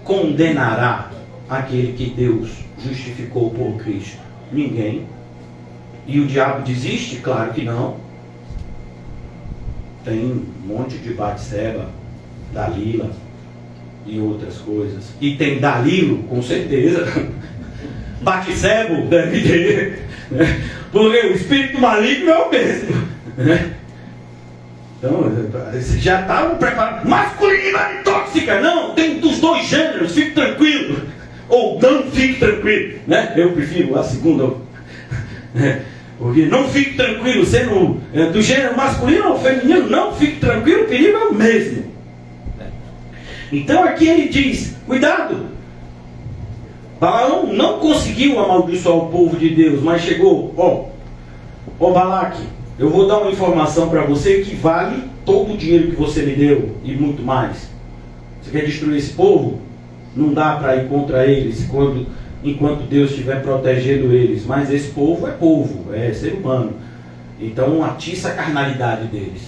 condenará aquele que Deus justificou por Cristo? Ninguém. E o diabo desiste? Claro que não. Tem um monte de Batseba, Dalila e outras coisas. E tem Dalilo, com certeza. Batsebo deve ter. Porque o espírito maligno é o mesmo. Então, já estavam preparados. Masculinidade tóxica, não, tem dos dois gêneros, fique tranquilo. Ou não fique tranquilo, né? Eu prefiro a segunda. Porque não fique tranquilo, sendo do gênero masculino ou feminino, não fique tranquilo, o perigo é o mesmo. Então aqui ele diz, cuidado. Balaão não conseguiu amaldiçoar o povo de Deus, mas chegou, ó Balaque, eu vou dar uma informação para você que vale todo o dinheiro que você me deu e muito mais. Você quer destruir esse povo? Não dá para ir contra eles enquanto Deus estiver protegendo eles. Mas esse povo, é ser humano. Então atiça a carnalidade deles.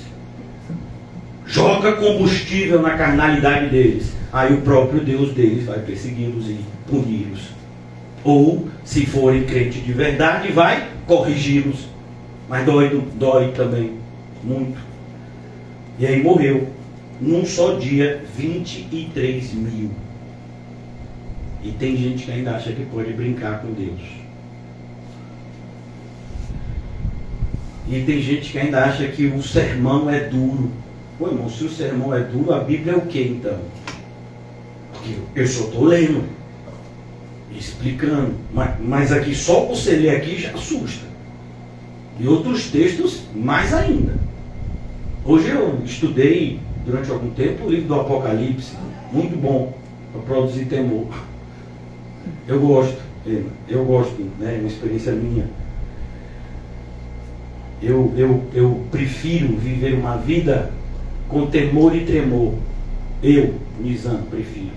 Joga combustível na carnalidade deles. Aí o próprio Deus deles vai persegui-los e puni-los. Ou, se forem crentes de verdade, vai corrigi-los. Mas dói também, muito. E aí morreu, num só dia, 23 mil. E tem gente que ainda acha que pode brincar com Deus. E tem gente que ainda acha que o sermão é duro. Pô, irmão, se o sermão é duro, a Bíblia é o que então? Porque eu só estou lendo, explicando. Mas aqui, só você ler aqui já assusta. E outros textos mais ainda. Hoje eu estudei durante algum tempo o livro do Apocalipse. Muito bom para produzir temor. Eu gosto, né? É uma experiência minha. Eu prefiro viver uma vida com temor e tremor. Eu, Nizam, prefiro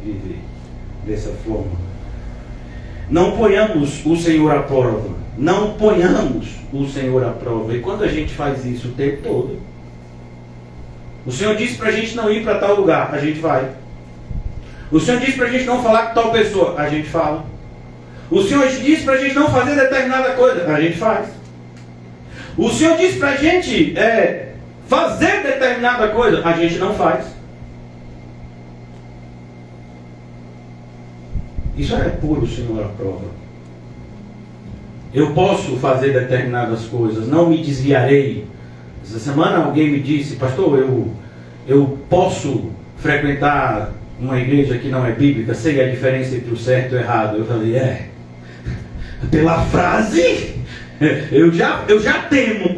viver dessa forma. Não ponhamos o Senhor à prova. Não ponhamos o Senhor à prova. E quando a gente faz isso o tempo todo, o Senhor disse para a gente não ir para tal lugar, a gente vai. O Senhor disse para a gente não falar com tal pessoa, a gente fala. O Senhor disse para a gente não fazer determinada coisa, a gente faz. O Senhor disse para a gente fazer determinada coisa, a gente não faz. Isso é pôr o Senhor à prova. Eu posso fazer determinadas coisas, não me desviarei. Essa semana alguém me disse, pastor, eu posso frequentar uma igreja que não é bíblica, sei a diferença entre o certo e o errado. Eu falei, pela frase, eu já temo.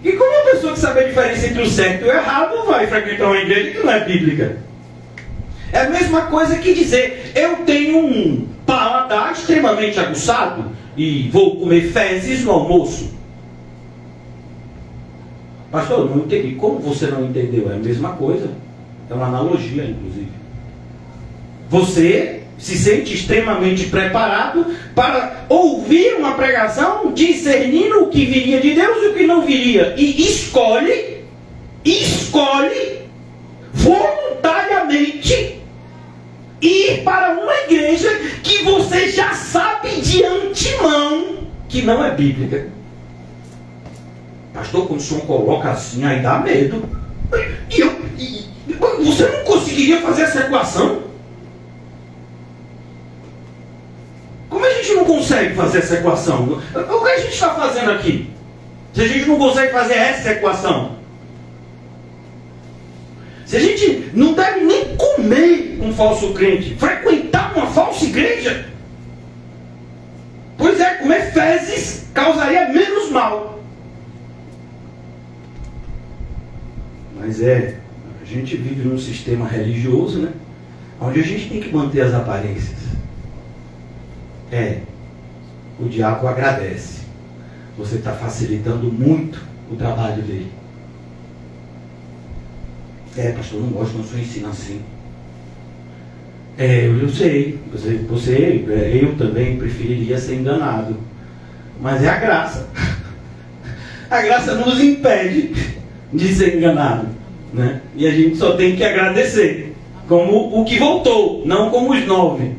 E como uma pessoa que sabe a diferença entre o certo e o errado vai frequentar uma igreja que não é bíblica? É a mesma coisa que dizer, eu tenho um paladar extremamente aguçado e vou comer fezes no almoço. Pastor, eu não entendi. Como você não entendeu? É a mesma coisa. É uma analogia, inclusive. Você se sente extremamente preparado para ouvir uma pregação, discernindo o que viria de Deus e o que não viria. E escolhe voluntariamente ir para uma igreja que você já sabe de antemão que não é bíblica. Pastor, quando o senhor coloca assim, aí dá medo. Você não conseguiria fazer essa equação? Como a gente não consegue fazer essa equação? O que a gente está fazendo aqui? Se a gente não consegue fazer essa equação? Se a gente não deve nem comer um falso crente, frequentar uma falsa igreja, pois comer fezes causaria menos mal. Mas a gente vive num sistema religioso, né? Onde a gente tem que manter as aparências. O diabo agradece. Você está facilitando muito o trabalho dele. Pastor, não gosto, não só ensina assim. Eu sei, eu também preferiria ser enganado. Mas é a graça. A graça nos impede de ser enganado, né? E a gente só tem que agradecer, como o que voltou, não como os 9.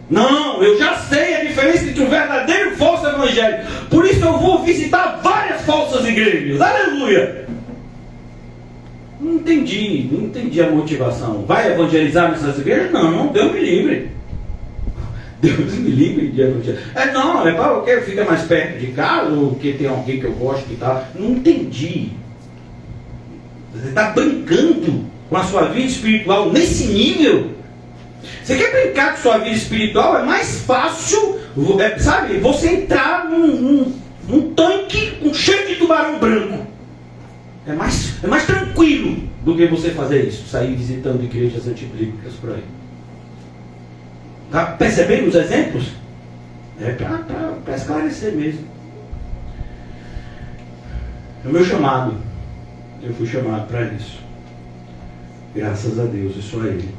Não, eu já sei a diferença entre o verdadeiro e o falso evangelho. Por isso eu vou visitar várias falsas igrejas. Aleluia! Não entendi a motivação. Vai evangelizar nessas igrejas? Não, Deus me livre. Deus me livre de evangelizar. Não, é para o que fica mais perto de casa, ou que tem alguém que eu gosto e tal. Não entendi. Você está brincando com a sua vida espiritual nesse nível? Você quer brincar com a sua vida espiritual? É mais fácil, sabe, você entrar num tanque cheio de tubarão branco. É mais tranquilo do que você fazer isso, sair visitando igrejas antibíblicas por aí. Está percebendo os exemplos? É para esclarecer mesmo. É o meu chamado. Eu fui chamado para isso. Graças a Deus, e só a Ele.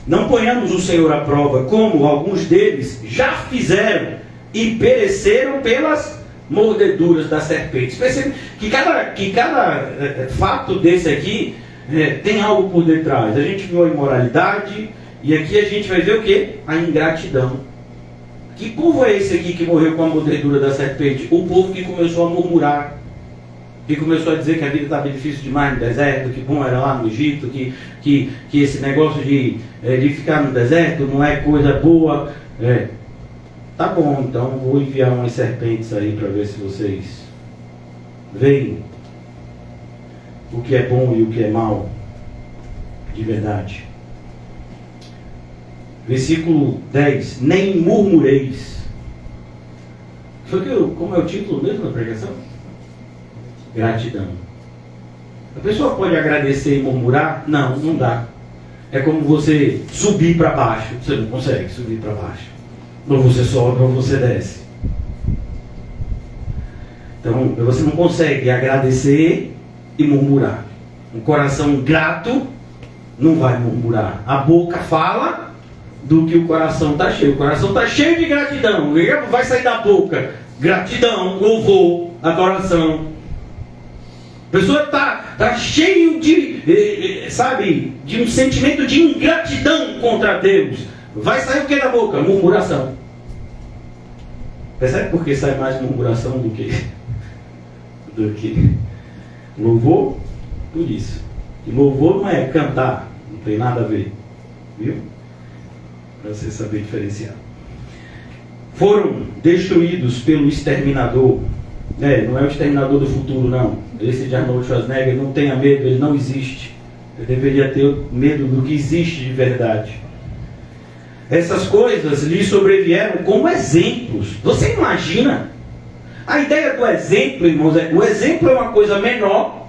Não ponhamos o Senhor à prova, como alguns deles já fizeram e pereceram pelas mordeduras das serpentes. Percebe que cada fato desse aqui tem algo por detrás. A gente viu a imoralidade e aqui a gente vai ver o que? A ingratidão. Que povo é esse aqui que morreu com a mordedura da serpente? O povo que começou a murmurar, que começou a dizer que a vida estava difícil demais no deserto, que bom era lá no Egito, que esse negócio de ficar no deserto não é coisa boa. Tá bom, então vou enviar umas serpentes aí para ver se vocês veem o que é bom e o que é mal de verdade. Versículo 10. Nem murmureis. Como é o título mesmo da pregação? Gratidão. A pessoa pode agradecer e murmurar? Não, não dá. É como você subir para baixo. Você não consegue subir para baixo. Ou você sobe ou você desce. Então, você não consegue agradecer e murmurar. Um coração grato não vai murmurar. A boca fala do que o coração está cheio. O coração está cheio de gratidão. Vai sair da boca gratidão, louvor, adoração. A pessoa está cheio de um sentimento de ingratidão contra Deus. Vai sair o que da boca? Murmuração. Percebe por que sai mais murmuração do que louvor? Por isso. E louvor não é cantar, não tem nada a ver. Viu? Para você saber diferenciar. Foram destruídos pelo exterminador. Não é o exterminador do futuro, não. Esse de Arnold Schwarzenegger, não tenha medo, ele não existe. Eu deveria ter medo do que existe de verdade. Essas coisas lhe sobrevieram como exemplos. Você imagina? A ideia do exemplo, irmãos, o exemplo é uma coisa menor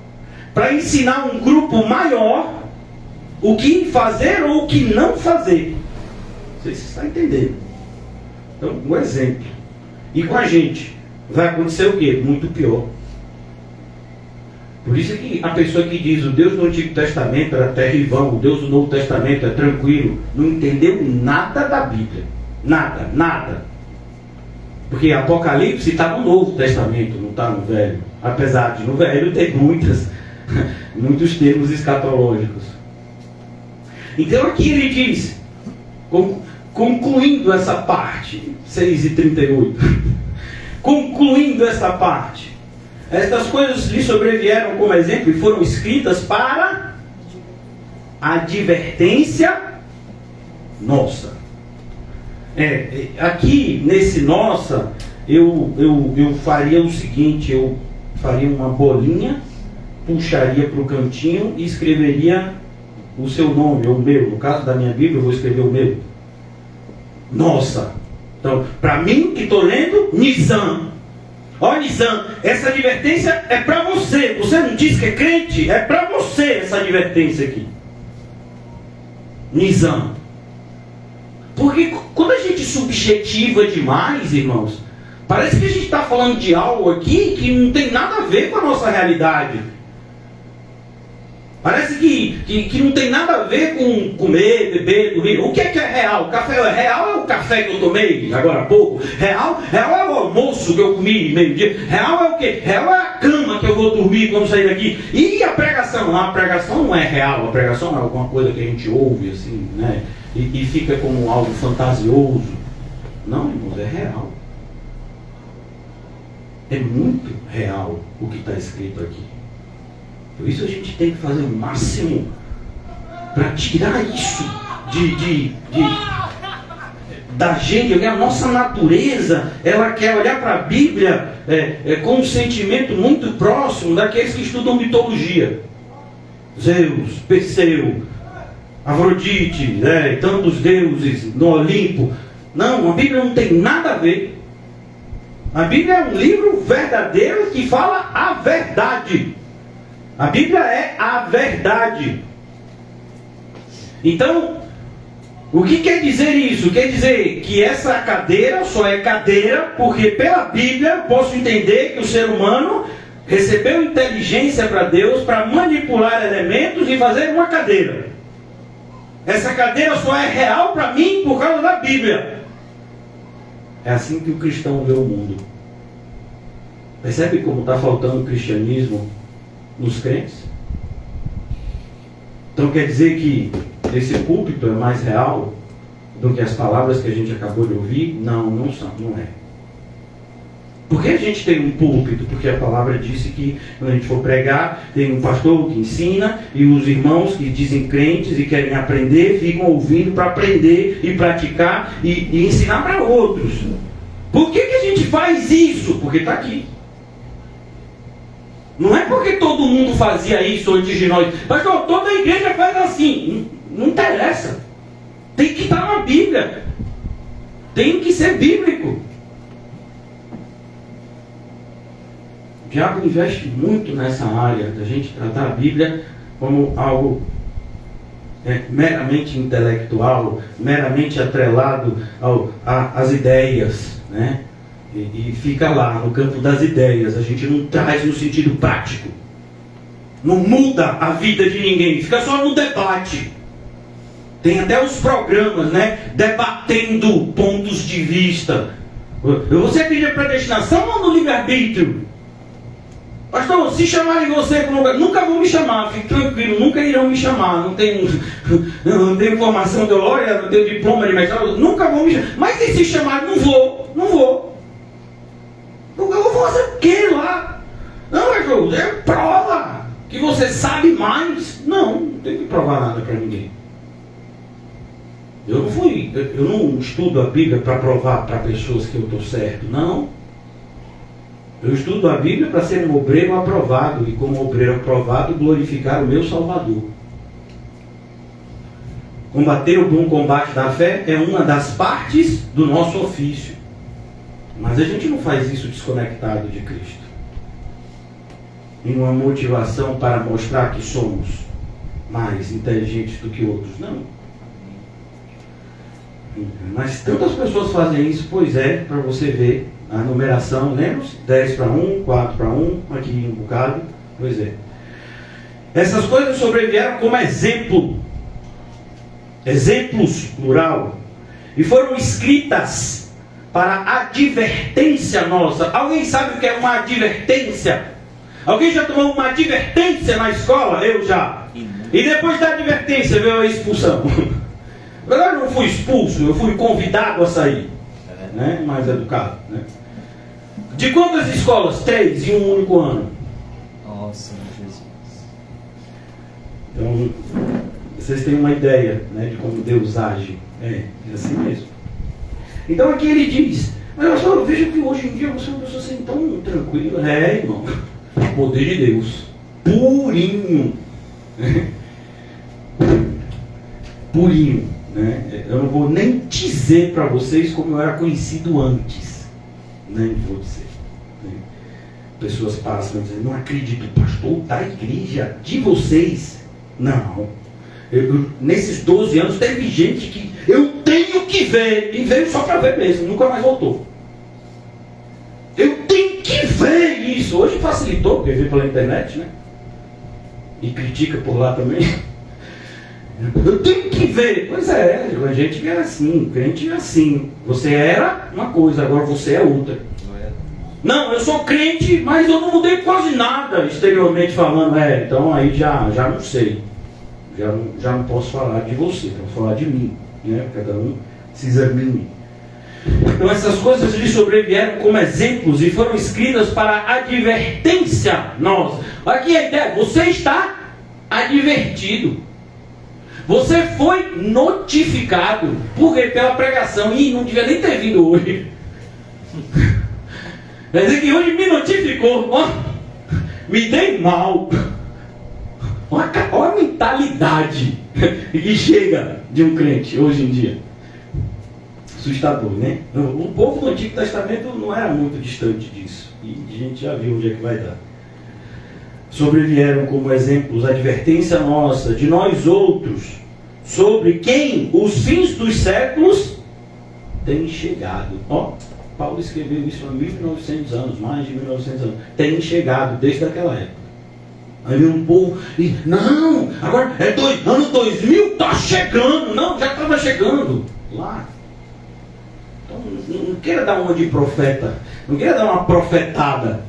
para ensinar um grupo maior o que fazer ou o que não fazer. Não sei se você está entendendo. Então, o exemplo. E com a gente vai acontecer o quê? Muito pior. Por isso que a pessoa que diz o Deus do Antigo Testamento era terra e vão, o Deus do Novo Testamento é tranquilo, não entendeu nada da Bíblia. Nada. Porque Apocalipse está no Novo Testamento, não está no Velho. Apesar de no Velho ter muitos termos escatológicos. Então aqui ele diz, concluindo essa parte, 6:38, concluindo essa parte, estas coisas lhe sobrevieram como exemplo e foram escritas para advertência nossa. Aqui nesse nossa, eu faria o seguinte, eu faria uma bolinha, puxaria para o cantinho e escreveria o seu nome, ou o meu. No caso da minha Bíblia, eu vou escrever o meu. Nossa. Então, para mim que estou lendo, Nissan. Ó, Nissan, essa advertência é para você. Você não diz que é crente? É para você essa advertência aqui. Nissan. Porque quando a gente subjetiva demais, irmãos, parece que a gente está falando de algo aqui que não tem nada a ver com a nossa realidade. Parece que não tem nada a ver com comer, beber, dormir. O que é real? O café real é o café que eu tomei agora há pouco. Real é o almoço que eu comi meio-dia. Real é o quê? Real é a cama que eu vou dormir quando sair daqui. E a pregação? A pregação não é real. A pregação é alguma coisa que a gente ouve assim, né? E fica como algo fantasioso. Não, irmãos, é real. É muito real o que está escrito aqui. Por isso a gente tem que fazer o máximo para tirar isso da gente. A nossa natureza, ela quer olhar para a Bíblia com um sentimento muito próximo daqueles que estudam mitologia. Zeus, Perseu, Afrodite, tantos deuses no Olimpo. Não, a Bíblia não tem nada a ver. A Bíblia é um livro verdadeiro que fala a verdade. A Bíblia é a verdade. Então, O que quer dizer isso? Quer dizer que essa cadeira só é cadeira porque pela Bíblia eu posso entender que o ser humano recebeu inteligência para Deus para manipular elementos e fazer uma cadeira. Essa cadeira só é real para mim por causa da Bíblia. É assim que o cristão vê o mundo. Percebe como está faltando cristianismo nos crentes? Então quer dizer que esse púlpito é mais real do que as palavras que a gente acabou de ouvir? Não, não são, não é. Por que a gente tem um púlpito? Porque a palavra disse que quando a gente for pregar, tem um pastor que ensina e os irmãos que dizem crentes e querem aprender, ficam ouvindo para aprender e praticar e ensinar para outros. Por que a gente faz isso? Porque está aqui. Não é porque todo mundo fazia isso antes de nós. Pastor, toda a igreja faz assim. Não interessa. Tem que estar na Bíblia. Tem que ser bíblico. O diabo investe muito nessa área da gente tratar a Bíblia como algo meramente intelectual, meramente atrelado às ideias, né? E fica lá no campo das ideias. A gente não traz no sentido prático. Não muda a vida de ninguém. Fica só no debate. Tem até os programas, né? Debatendo pontos de vista. Você acredita na predestinação ou no livre-arbítrio? Pastor, se chamarem você para um lugar, nunca vão me chamar, fique tranquilo, nunca irão me chamar. Não tenho formação teológica, não tenho diploma de mestrado, nunca vão me chamar. Mas e se chamarem? Não vou. Eu vou fazer o que lá? Não, é prova que você sabe mais. Não tem que provar nada para ninguém. Eu não estudo a Bíblia para provar para pessoas que eu estou certo, não. Eu estudo a Bíblia para ser um obreiro aprovado, e como obreiro aprovado, glorificar o meu Salvador. Combater o bom combate da fé é uma das partes do nosso ofício. Mas a gente não faz isso desconectado de Cristo. Em uma motivação para mostrar que somos mais inteligentes do que outros, não. Mas tantas pessoas fazem isso, pois é, para você ver a numeração, lembra-se? 10 para 1, 4 para 1, aqui um bocado, pois é. Essas coisas sobrevieram como exemplo, exemplos, plural, e foram escritas para advertência nossa. Alguém sabe o que é uma advertência? Alguém já tomou uma advertência na escola? Eu já. E depois da advertência veio a expulsão. Na verdade, eu não fui expulso, eu fui convidado a sair, né? Mais educado, né? De quantas escolas? 3 em um único ano. Nossa, Jesus. Então, vocês têm uma ideia, né, de como Deus age. É assim mesmo. Então aqui ele diz, mas eu vejo que hoje em dia você é uma pessoa assim tão tranquila. É, irmão, o poder de Deus, purinho. Purinho, né? Eu não vou nem dizer para vocês como eu era conhecido antes. Nem vou dizer. Né? Pessoas passam dizendo, não acredito, pastor da igreja de vocês. Não. Nesses 12 anos teve gente que eu tenho que ver, e veio só para ver mesmo, nunca mais voltou. Eu tenho que ver isso. Hoje facilitou, porque vê pela internet, né? E critica por lá também. Eu tenho que ver. Pois é, a gente era assim, crente é assim. Você era uma coisa, agora você é outra. Não, eu sou crente, mas eu não mudei quase nada, exteriormente falando. Então aí já não sei. Já não posso falar de você, posso falar de mim, né? Cada um se examine. Então essas coisas lhe sobrevieram como exemplos e foram escritas para advertência nossa. Aqui a ideia, você está advertido. Você foi notificado. Por quê? Pela pregação. Ih, não devia nem ter vindo hoje. Quer dizer que hoje me notificou. Ó, me dei mal. Olha a mentalidade que chega de um crente hoje em dia. Assustador, né? O povo do Antigo Testamento não era muito distante disso. E a gente já viu onde é que vai dar. Sobrevieram como exemplos a advertência nossa, de nós outros, sobre quem os fins dos séculos têm chegado. Paulo escreveu isso há 1900 anos, mais de 1900 anos. Tem chegado desde aquela época. Aí vem um povo e não, agora ano 2000 está chegando. Não, já estava chegando lá. Então não queira dar uma de profeta, não queira dar uma profetada.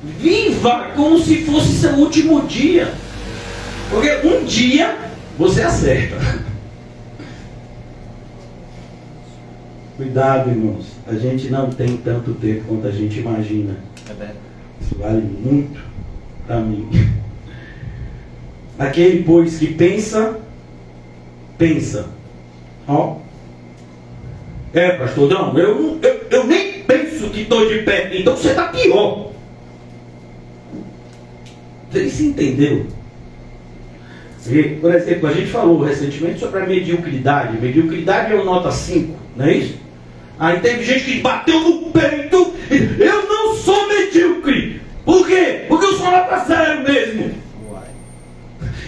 Viva como se fosse seu último dia. Porque um dia você acerta. Cuidado, irmãos. A gente não tem tanto tempo quanto a gente imagina. Isso vale muito para mim. Aquele, pois, que pensa. Pastor, não, eu nem penso que estou de pé. Então você está pior. Você se entendeu? Por exemplo, a gente falou recentemente sobre a mediocridade. Mediocridade é o nota 5, não é isso? Aí teve gente que bateu no peito. Eu não sou medíocre. Por quê? Porque eu sou nota 0 mesmo.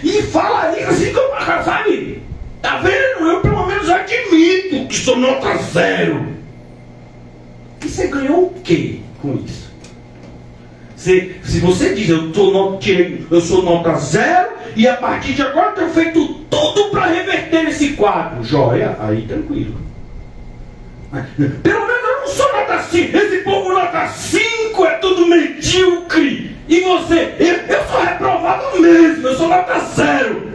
E fala isso assim como, sabe? Tá vendo? Eu pelo menos admito que sou nota 0. E você ganhou o quê com isso? Se você diz, eu sou nota 0 e a partir de agora eu tenho feito tudo para reverter esse quadro. Joia, aí tranquilo. Pelo menos eu não sou nota 5. Esse povo nota 5 é tudo medíocre. E você? Eu sou reprovado mesmo. Eu sou nota 0.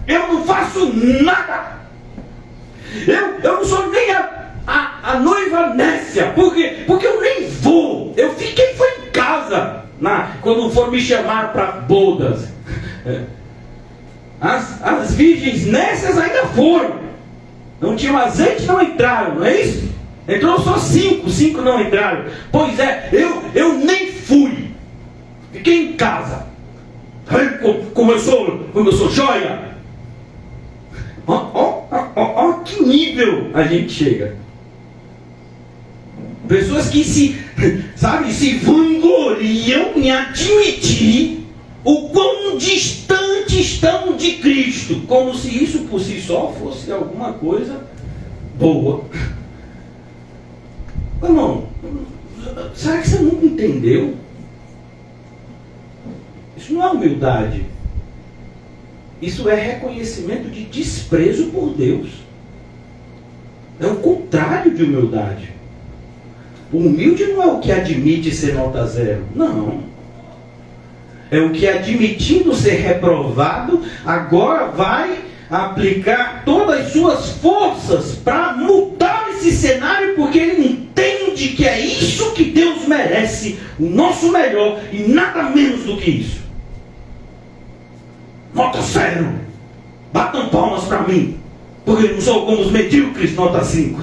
Eu não faço nada. Eu não sou nem a noiva Nécia. Por quê? Porque eu nem vou. Eu fiquei foi em casa quando foram me chamar para bodas. As virgens Nécias ainda foram. Não tinham azeite, não entraram, não é isso? Entrou só 5 não entraram. Pois é, eu nem fui. Fiquei em casa. Como eu sou joia. Que nível a gente chega. Pessoas que se vangloriam em admitir o quão distantes estão de Cristo, como se isso por si só fosse alguma coisa boa. Irmão, será que você nunca entendeu? Isso não é humildade. Isso é reconhecimento de desprezo por Deus. É o contrário de humildade. O humilde não é o que admite ser nota 0. Não. É o que, admitindo ser reprovado, agora vai aplicar todas as suas forças para mudar esse cenário, porque ele entende que é isso que Deus merece, o nosso melhor e nada menos do que isso. Nota 0. Batam palmas para mim, porque eu não sou como os medíocres, nota 5.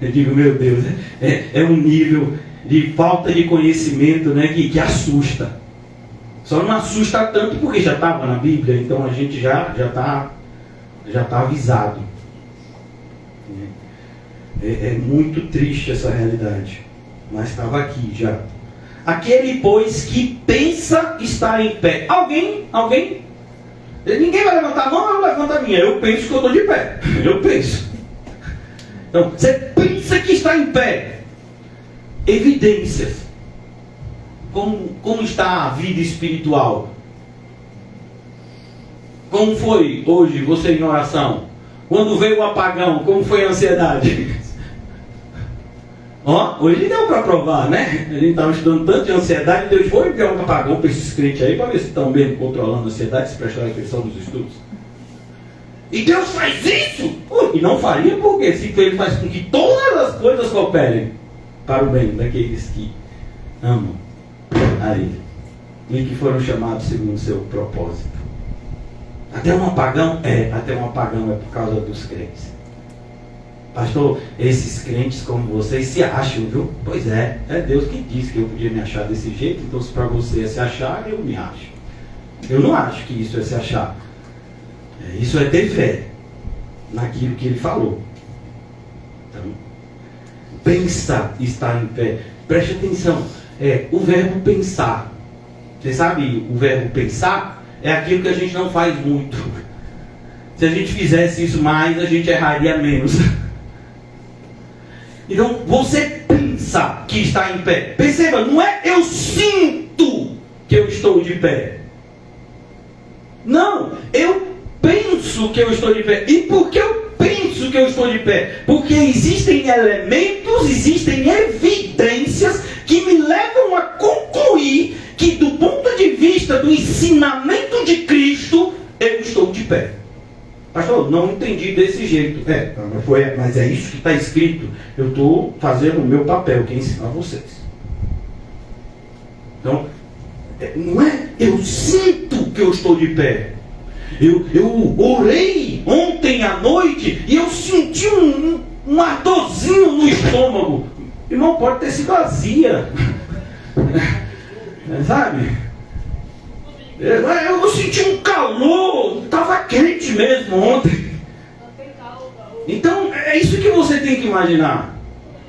Eu digo, meu Deus, é um nível de falta de conhecimento, né, que assusta. Só não assusta tanto porque já estava na Bíblia, então a gente já está avisado. É muito triste essa realidade, mas estava aqui já. Aquele, pois, que pensa estar em pé. Alguém? Ninguém vai levantar a mão, eu levanto a minha. Eu penso que eu estou de pé. Eu penso. Então, você pensa que está em pé. Evidências. Como está a vida espiritual? Como foi hoje você em oração? Quando veio o apagão, como foi a ansiedade? Hoje deu para provar, né? A gente estava estudando tanto de ansiedade, Deus foi enviar um apagão para esses crentes aí, para ver se estão mesmo controlando a ansiedade, se prestaram atenção nos estudos. E Deus faz isso? E não faria porque se ele faz com que todas as coisas cooperem para o bem daqueles que amam a Ele e que foram chamados segundo o seu propósito. Até um apagão? Até um apagão é por causa dos crentes. Pastor, esses crentes como vocês se acham, viu? Pois é Deus que disse que eu podia me achar desse jeito, então se para você é se achar, eu me acho. Eu não acho que isso é se achar. Isso é ter fé naquilo que ele falou. Então, pensa estar em pé. Preste atenção. O verbo pensar. Você sabe, o verbo pensar é aquilo que a gente não faz muito. Se a gente fizesse isso mais, a gente erraria menos. Então, você pensa que está em pé. Perceba, não é eu sinto que eu estou de pé. Não, eu penso que eu estou de pé. E por que eu penso que eu estou de pé? Porque existem elementos, existem evidências que me levam a concluir que, do ponto de vista do ensinamento de Cristo, eu estou de pé. Pastor, não entendi desse jeito. Mas é isso que está escrito. Eu estou fazendo o meu papel, que é ensinar vocês. Então, não é eu sinto que eu estou de pé. Eu orei ontem à noite e eu senti um ardorzinho no estômago. Irmão, pode ter sido azia. Sabe? Eu senti um calor, estava quente mesmo ontem. Então, é isso que você tem que imaginar.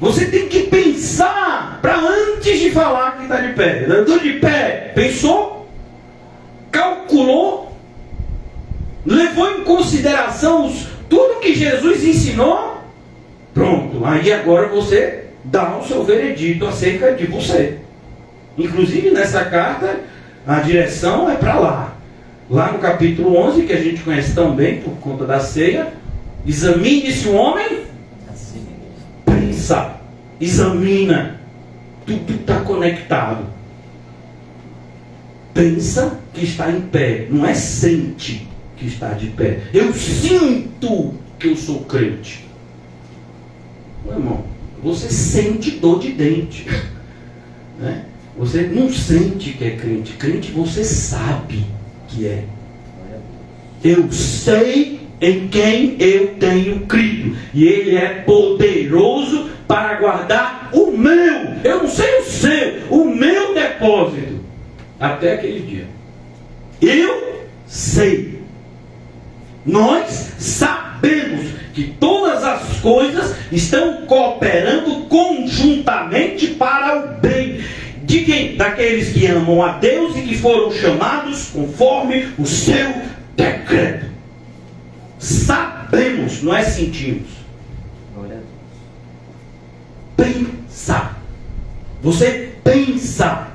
Você tem que pensar para antes de falar que está de pé. Eu estou de pé. Pensou? Calculou? Levou em consideração tudo que Jesus ensinou? Pronto. Aí agora você dá o seu veredito acerca de você. Inclusive nessa carta, a direção é para lá. Lá no capítulo 11, que a gente conhece tão bem por conta da ceia. Examine-se o homem. Pensa. Examina. Tudo está conectado. Pensa que está em pé. Não é sente que está de pé. Eu sinto que eu sou crente. Meu irmão, você sente dor de dente. Né? Você não sente que é crente. Crente você sabe que é. Eu sei em quem eu tenho crido. E Ele é poderoso para guardar o meu. Eu não sei o seu. O meu depósito. Até aquele dia. Eu sei. Nós sabemos que todas as coisas estão cooperando conjuntamente para o bem. De quem? Daqueles que amam a Deus e que foram chamados conforme o seu decreto. Sabemos, não é sentimos. Pensar. Você pensa.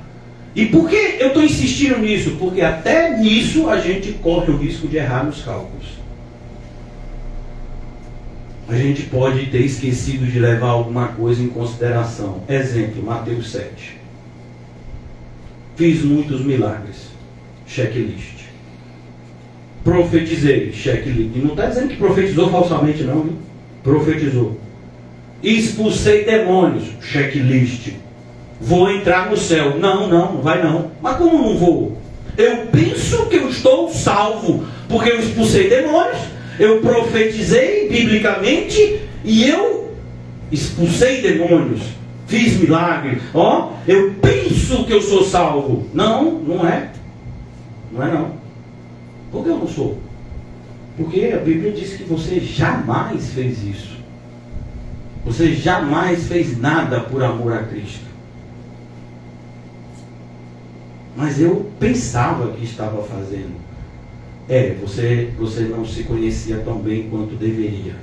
E por que eu estou insistindo nisso? Porque até nisso a gente corre o risco de errar nos cálculos. A gente pode ter esquecido de levar alguma coisa em consideração. Exemplo, Mateus 7. Fiz muitos milagres. Checklist. Profetizei. Checklist. E não está dizendo que profetizou falsamente não, viu? Profetizou. Expulsei demônios. Checklist. Vou entrar no céu. Não vai não. Mas como não vou? Eu penso que eu estou salvo, porque eu expulsei demônios, eu profetizei biblicamente e eu expulsei demônios, fiz milagre. Eu penso que eu sou salvo. Não é. Não é não. Por que eu não sou? Porque a Bíblia diz que você jamais fez isso. Você jamais fez nada por amor a Cristo. Mas eu pensava que estava fazendo. Você não se conhecia tão bem quanto deveria.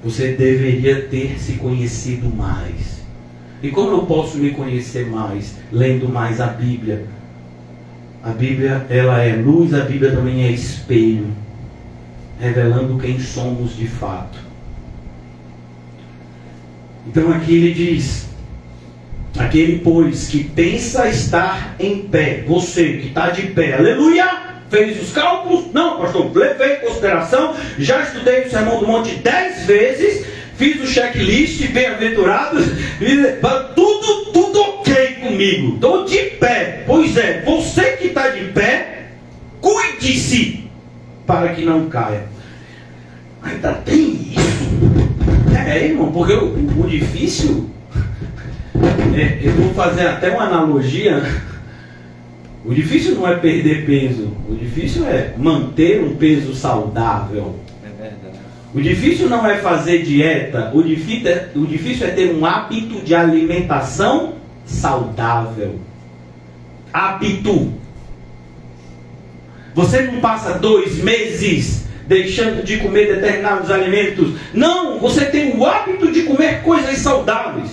Você deveria ter se conhecido mais. E como eu posso me conhecer mais? Lendo mais a Bíblia. A Bíblia, ela é luz, a Bíblia também é espelho, revelando quem somos de fato. Então aqui ele diz: aquele, pois, que pensa estar em pé, você que está de pé, aleluia, fez os cálculos? Não, pastor, levei em consideração, já estudei o Sermão do Monte 10 vezes, fiz o checklist, bem-aventurado, tudo ok comigo, estou de pé. Pois é, você que está de pé, cuide-se para que não caia. Ainda tem isso? Irmão, porque o difícil... eu vou fazer até uma analogia. O difícil não é perder peso. O difícil é manter um peso saudável. É verdade. O difícil não é fazer dieta. O difícil é ter um hábito de alimentação saudável. Hábito. Você não passa 2 meses deixando de comer determinados alimentos. Não, você tem o hábito de comer coisas saudáveis.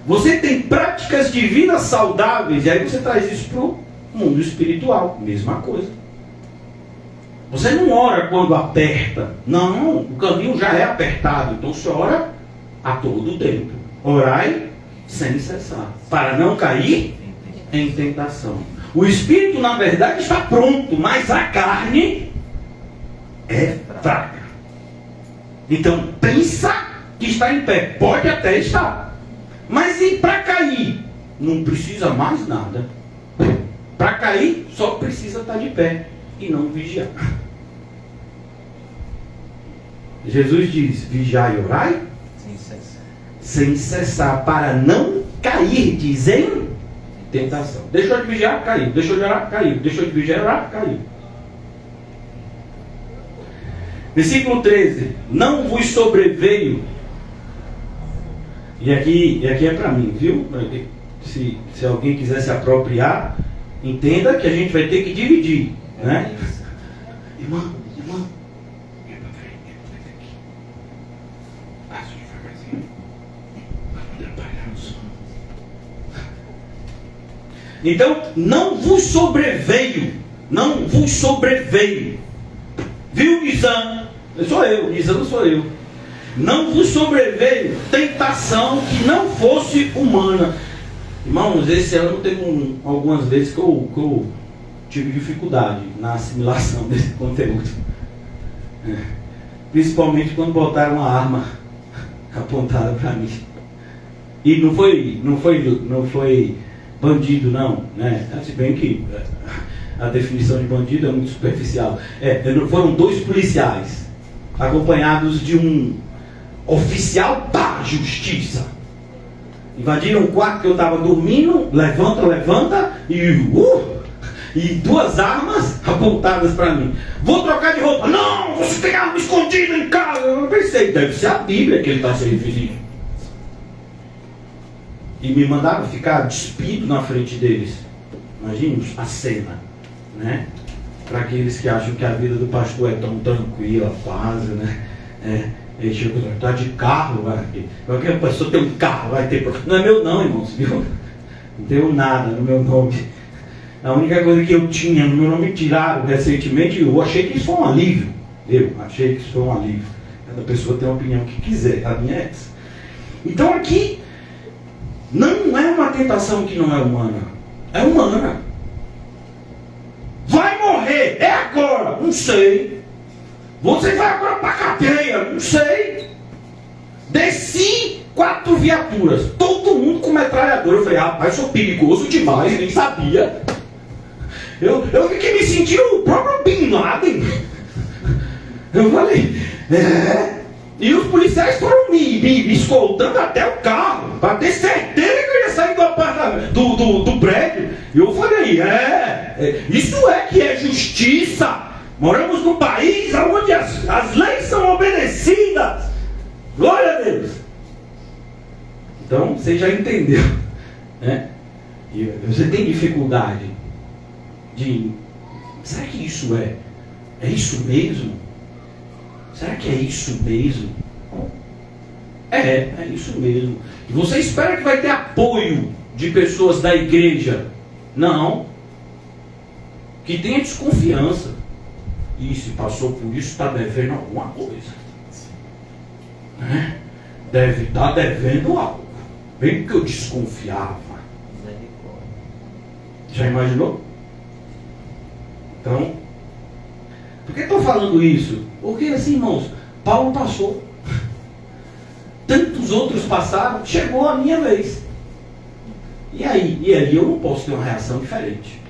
Você tem práticas de vida saudáveis. E aí você traz isso para o mundo espiritual. Mesma coisa. Você não ora quando aperta. Não, o caminho já é apertado. Então você ora a todo tempo. Orai sem cessar, para não cair em tentação. O espírito, na verdade, está pronto, mas a carne é fraca. Então, pensa que está em pé. Pode até estar. Mas e para cair? Não precisa mais nada. Para cair, só precisa estar de pé e não vigiar. Jesus diz, vigiai e orai sem cessar, para não cair, em tentação. Deixou de vigiar, caiu. Deixou de orar, caiu. Deixou de vigiar, orar, caiu. Versículo 13. Não vos sobreveio. E aqui é para mim, viu? Se alguém quiser se apropriar, entenda que a gente vai ter que dividir, né? Irmã. Então, não vos sobreveio. Viu, Nizam? Sou eu, Nizam não sou eu. Não vos sobreveio tentação que não fosse humana. Irmãos, esse ano teve algumas vezes que eu tive dificuldade na assimilação desse conteúdo. Principalmente quando botaram uma arma apontada para mim. E não foi bandido, não, né? Se bem que a definição de bandido é muito superficial. Foram 2 policiais acompanhados de um oficial da justiça. Invadiram o quarto que eu estava dormindo. Levanta e 2 armas apontadas para mim. Vou trocar de roupa. Não, você tem arma escondida em casa. Eu pensei, deve ser a Bíblia que ele está se referindo. E me mandaram ficar despido na frente deles. Imagina a cena, né? Para aqueles que acham que a vida do pastor é tão tranquila, fácil, né? Ele chegou, está de carro, qualquer pessoa tem um carro, vai ter. Não é meu não, irmãos, viu? Não tenho nada no meu nome. A única coisa que eu tinha no meu nome tiraram recentemente, eu achei que isso foi um alívio. Cada pessoa tem a opinião que quiser, a minha é essa. Então aqui, não é uma tentação que não é humana. É humana. Vai morrer. É agora. Não sei. Você vai agora para a cadeia. Não sei. Desci 4 viaturas. Todo mundo com metralhadora. Eu falei, rapaz, sou perigoso demais. Nem sabia. Eu fiquei me sentindo o próprio Bin Laden. Eu falei, E os policiais foram me escoltando até o carro, para ter certeza que eu ia sair do apartamento, do prédio. E eu falei, isso é que é justiça. Moramos num país onde as leis são obedecidas. Glória a Deus. Então, você já entendeu, né? E você tem dificuldade de... Será que isso é isso mesmo? Será que é isso mesmo? É isso mesmo. E você espera que vai ter apoio de pessoas da igreja? Não. Que tenha desconfiança. E se passou por isso, está devendo alguma coisa. Né? Deve estar devendo algo. Bem que eu desconfiava. Já imaginou? Então, por que estou falando isso? Porque assim, irmãos, Paulo passou. Tantos outros passaram, chegou a minha vez. E aí eu não posso ter uma reação diferente.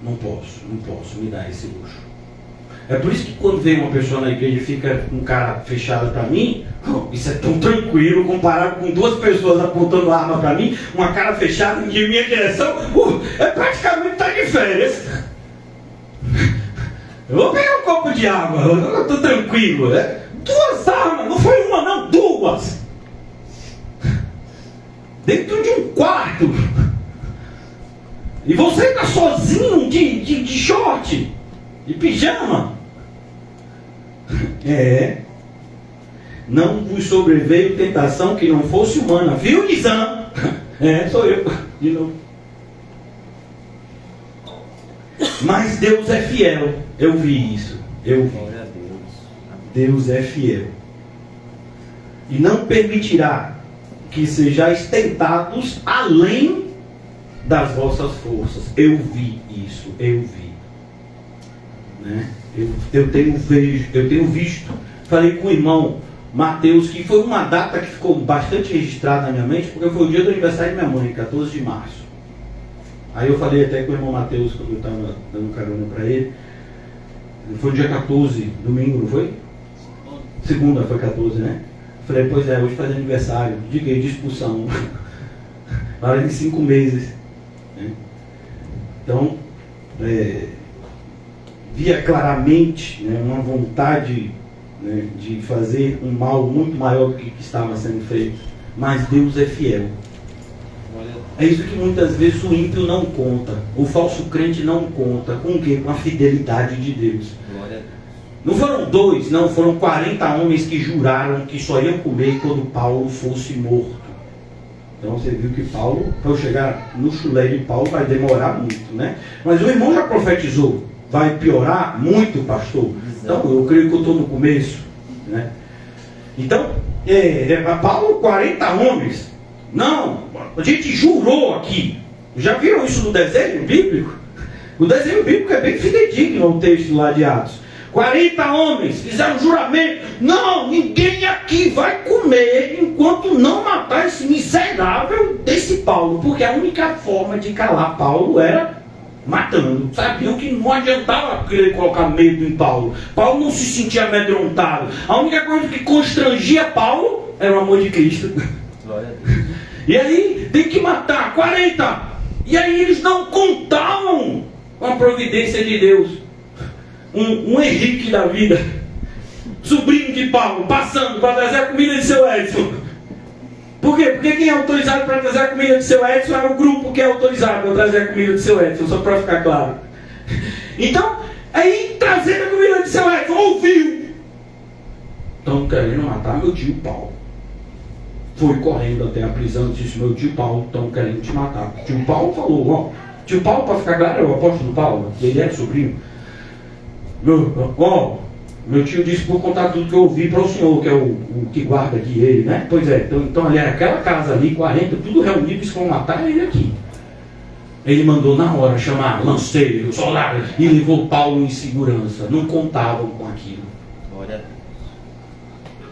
Não posso me dar esse luxo. É por isso que quando vem uma pessoa na igreja e fica com cara fechada para mim, isso é tão tranquilo comparado com 2 pessoas apontando a arma para mim, uma cara fechada em minha direção, é praticamente estar de férias. Eu vou pegar um copo de água, eu estou tranquilo, né? 2 armas, não foi uma não, 2. Dentro de um quarto. E você está sozinho de short, de pijama. Não vos sobreveio tentação que não fosse humana. Viu, Nizam? Sou eu. De novo. Mas Deus é fiel. Eu vi isso. Eu vi. Glória a Deus. Deus é fiel. E não permitirá que sejais tentados além das vossas forças. Eu vi isso. Eu vi. Né? Eu tenho visto. Falei com o irmão Mateus, que foi uma data que ficou bastante registrada na minha mente, porque foi o dia do aniversário da minha mãe, 14 de março. Aí eu falei até com o irmão Mateus, quando eu estava dando carona para ele. Foi dia 14, domingo, não foi? Segunda foi 14, né? Falei, pois é, hoje faz aniversário. Diga aí, de expulsão. Para de 5 meses. Né? Então, via claramente, né, uma vontade, né, de fazer um mal muito maior do que estava sendo feito. Mas Deus é fiel. É isso que muitas vezes o ímpio não conta. O falso crente não conta. Com o quê? Com a fidelidade de Deus. Glória a Deus. Não foram 2, não. Foram 40 homens que juraram que só iam comer quando Paulo fosse morto. Então você viu que Paulo, para eu chegar no chulé de Paulo, vai demorar muito, né? Mas o irmão já profetizou. Vai piorar muito, pastor. Então eu creio que eu estou no começo, né? Então, Paulo, 40 homens. Não, a gente jurou aqui. Já viram isso no desenho bíblico? O desenho bíblico é bem fidedigno ao texto lá de Atos. 40 homens fizeram juramento. Não, ninguém aqui vai comer enquanto não matar esse miserável desse Paulo. Porque a única forma de calar Paulo era matando. Sabiam que não adiantava querer colocar medo em Paulo. Paulo não se sentia amedrontado. A única coisa que constrangia Paulo era o amor de Cristo. Glória a Deus. E aí tem que matar 40. E aí eles não contavam com a providência de Deus. Um Henrique da vida, sobrinho de Paulo, passando para trazer a comida de seu Edson. Por quê? Porque quem é autorizado para trazer a comida de seu Edson é o grupo que é autorizado para trazer a comida de seu Edson, só para ficar claro. Então, aí trazendo a comida de seu Edson, ouviu. Estão querendo matar meu tio Paulo. Foi correndo até a prisão e disse: meu tio Paulo, estão querendo te matar. Tio Paulo falou, tio Paulo, para ficar claro, é o apóstolo Paulo, ele é sobrinho. Meu tio disse por contar tudo que eu ouvi para o senhor, que é o que guarda aqui ele, né? Pois é, então ali era aquela casa ali, 40, tudo reunido, eles vão matar ele aqui. Ele mandou na hora chamar lanceiros, soldados, e levou Paulo em segurança. Não contavam com aquilo. Glória a Deus.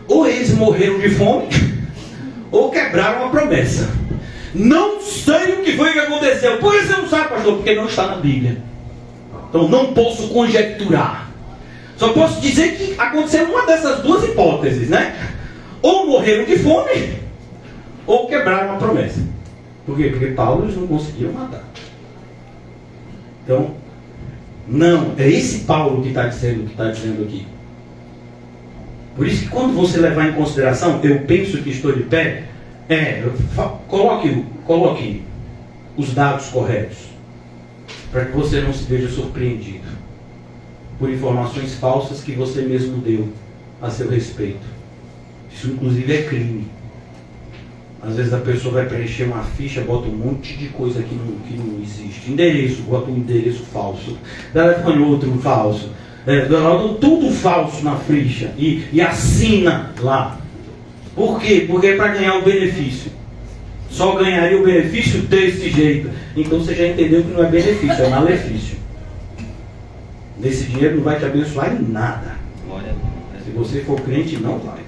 Ou eles morreram de fome, ou quebraram a promessa. Não sei o que foi que aconteceu. Por isso você não sabe, pastor, porque não está na Bíblia. Então não posso conjecturar. Só posso dizer que aconteceu uma dessas duas hipóteses, né? Ou morreram de fome, ou quebraram a promessa. Por quê? Porque Paulo eles não conseguiram matar. Então, não, é esse Paulo que está dizendo aqui. Por isso que quando você levar em consideração, eu penso que estou de pé, coloque os dados corretos, para que você não se veja surpreendido por informações falsas que você mesmo deu a seu respeito. Isso inclusive é crime. Às vezes a pessoa vai preencher uma ficha, bota um monte de coisa que não existe. Endereço, bota um endereço falso. Telefone outro falso. Tudo falso na ficha. E assina lá. Por quê? Porque é para ganhar o benefício. Só ganharia o benefício desse jeito. Então você já entendeu que não é benefício, é malefício. Esse dinheiro não vai te abençoar em nada. Glória a Deus. Se você for crente, não vai.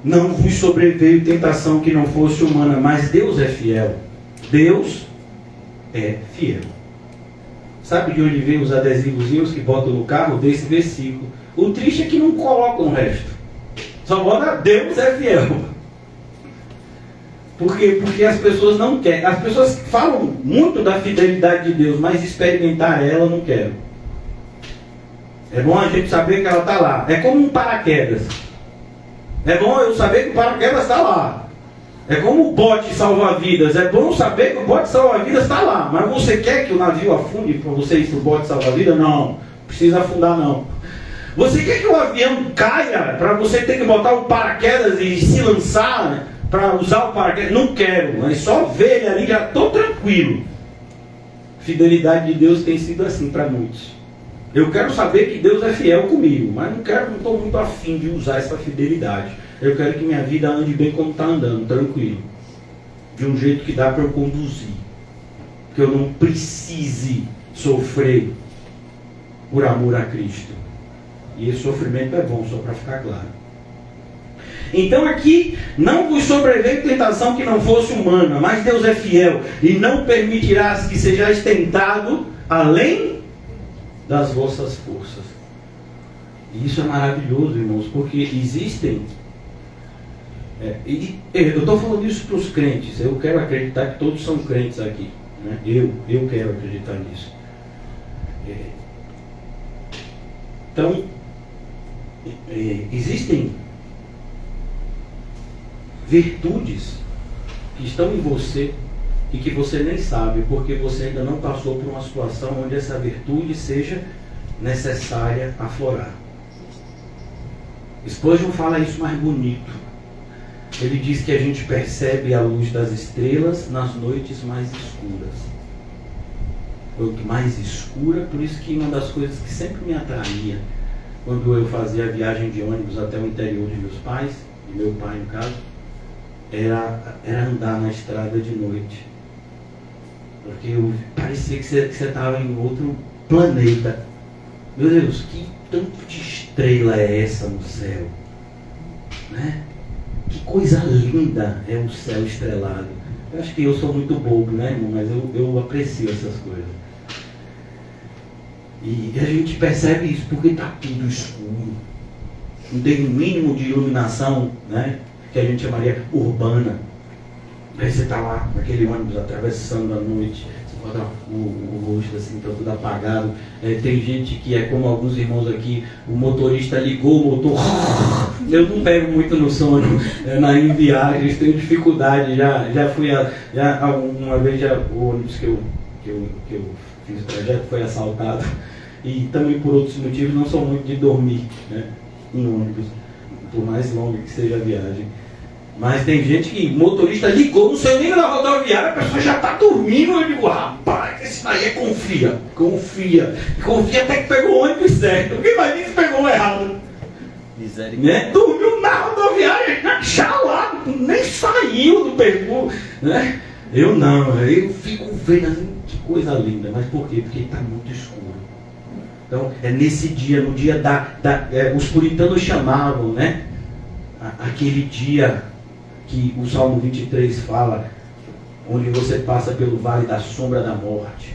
Não vos sobreveio tentação que não fosse humana, mas Deus é fiel. Deus é fiel. Sabe de onde vem os adesivozinhos que botam no carro? Desse versículo. O triste é que não colocam o resto. Só bota Deus é fiel. Por quê? Porque as pessoas não querem. As pessoas falam muito da fidelidade de Deus, mas experimentar ela não querem. É bom a gente saber que ela está lá. É como um paraquedas. É bom eu saber que o paraquedas está lá. É como o bote salva-vidas. É bom saber que o bote salva-vidas está lá. Mas você quer que o navio afunde para você ir para o bote salva-vidas? Não. Precisa afundar não. Você quer que o avião caia para você ter que botar o paraquedas e se lançar, né, para usar o paraquedas? Não quero. Mas só ver ele ali já estou tranquilo. Fidelidade de Deus tem sido assim para muitos. Eu quero saber que Deus é fiel comigo, mas não estou muito afim de usar essa fidelidade. Eu quero que minha vida ande bem como está andando, tranquilo. De um jeito que dá para eu conduzir. Que eu não precise sofrer por amor a Cristo. E esse sofrimento é bom, só para ficar claro. Então aqui, não vos sobreveio tentação que não fosse humana, mas Deus é fiel e não permitirá que sejais tentado além das vossas forças. E isso é maravilhoso, irmãos, porque existem... eu estou falando isso para os crentes. Eu quero acreditar que todos são crentes aqui, né? Eu quero acreditar nisso. Então, existem virtudes que estão em você e que você nem sabe, porque você ainda não passou por uma situação onde essa virtude seja necessária aflorar. Spurgeon fala isso mais bonito. Ele diz que a gente percebe a luz das estrelas nas noites mais escuras. Quanto mais escura, por isso que uma das coisas que sempre me atraía quando eu fazia a viagem de ônibus até o interior de meus pais, de meu pai no caso, era andar na estrada de noite. Porque parecia que você estava em outro planeta. Meu Deus, que tanto de estrela é essa no céu? Né? Que coisa linda é o céu estrelado. Eu acho que eu sou muito bobo, né, irmão? Mas eu aprecio essas coisas. E a gente percebe isso porque está tudo escuro. Não tem o mínimo de iluminação, né, que a gente chamaria urbana. Aí você está lá naquele ônibus atravessando a noite, você bota o rosto assim, está tudo apagado. Tem gente que é como alguns irmãos aqui, o motorista ligou o motor. Eu não pego muito no sono em viagens, tenho dificuldade. Já fui uma vez o ônibus que eu fiz o trajeto foi assaltado. E também por outros motivos não sou muito de dormir, né, em ônibus, por mais longa que seja a viagem. Mas tem gente que motorista ligou, não sei nem na rodoviária, a pessoa já está dormindo. Eu digo, rapaz, esse daí confia até que pegou o ônibus certo. Quem vai dizer que pegou o errado? Né? Dormiu na rodoviária, já lá, nem saiu do percurso, né? Eu fico vendo assim, que coisa linda. Mas por quê? Porque está muito escuro. Então, nesse dia, no dia os puritanos chamavam, né, aquele dia que o Salmo 23 fala, onde você passa pelo vale da sombra da morte.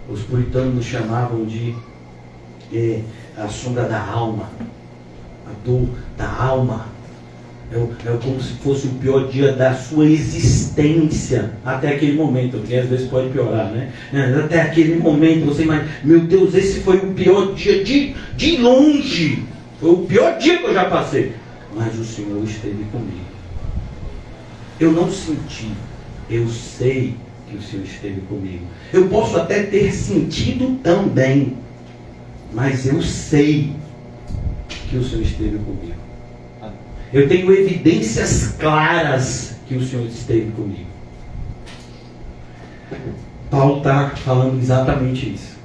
Os puritanos chamavam de a sombra da alma, a dor da alma. É como se fosse o pior dia da sua existência até aquele momento, porque às vezes pode piorar, né? Até aquele momento você imagina, meu Deus, esse foi o pior dia de longe, foi o pior dia que eu já passei, mas o Senhor esteve comigo. Eu não senti, eu sei que o Senhor esteve comigo. Eu posso até ter sentido também, mas eu sei que o Senhor esteve comigo. Eu tenho evidências claras que o Senhor esteve comigo. Paulo está falando exatamente isso.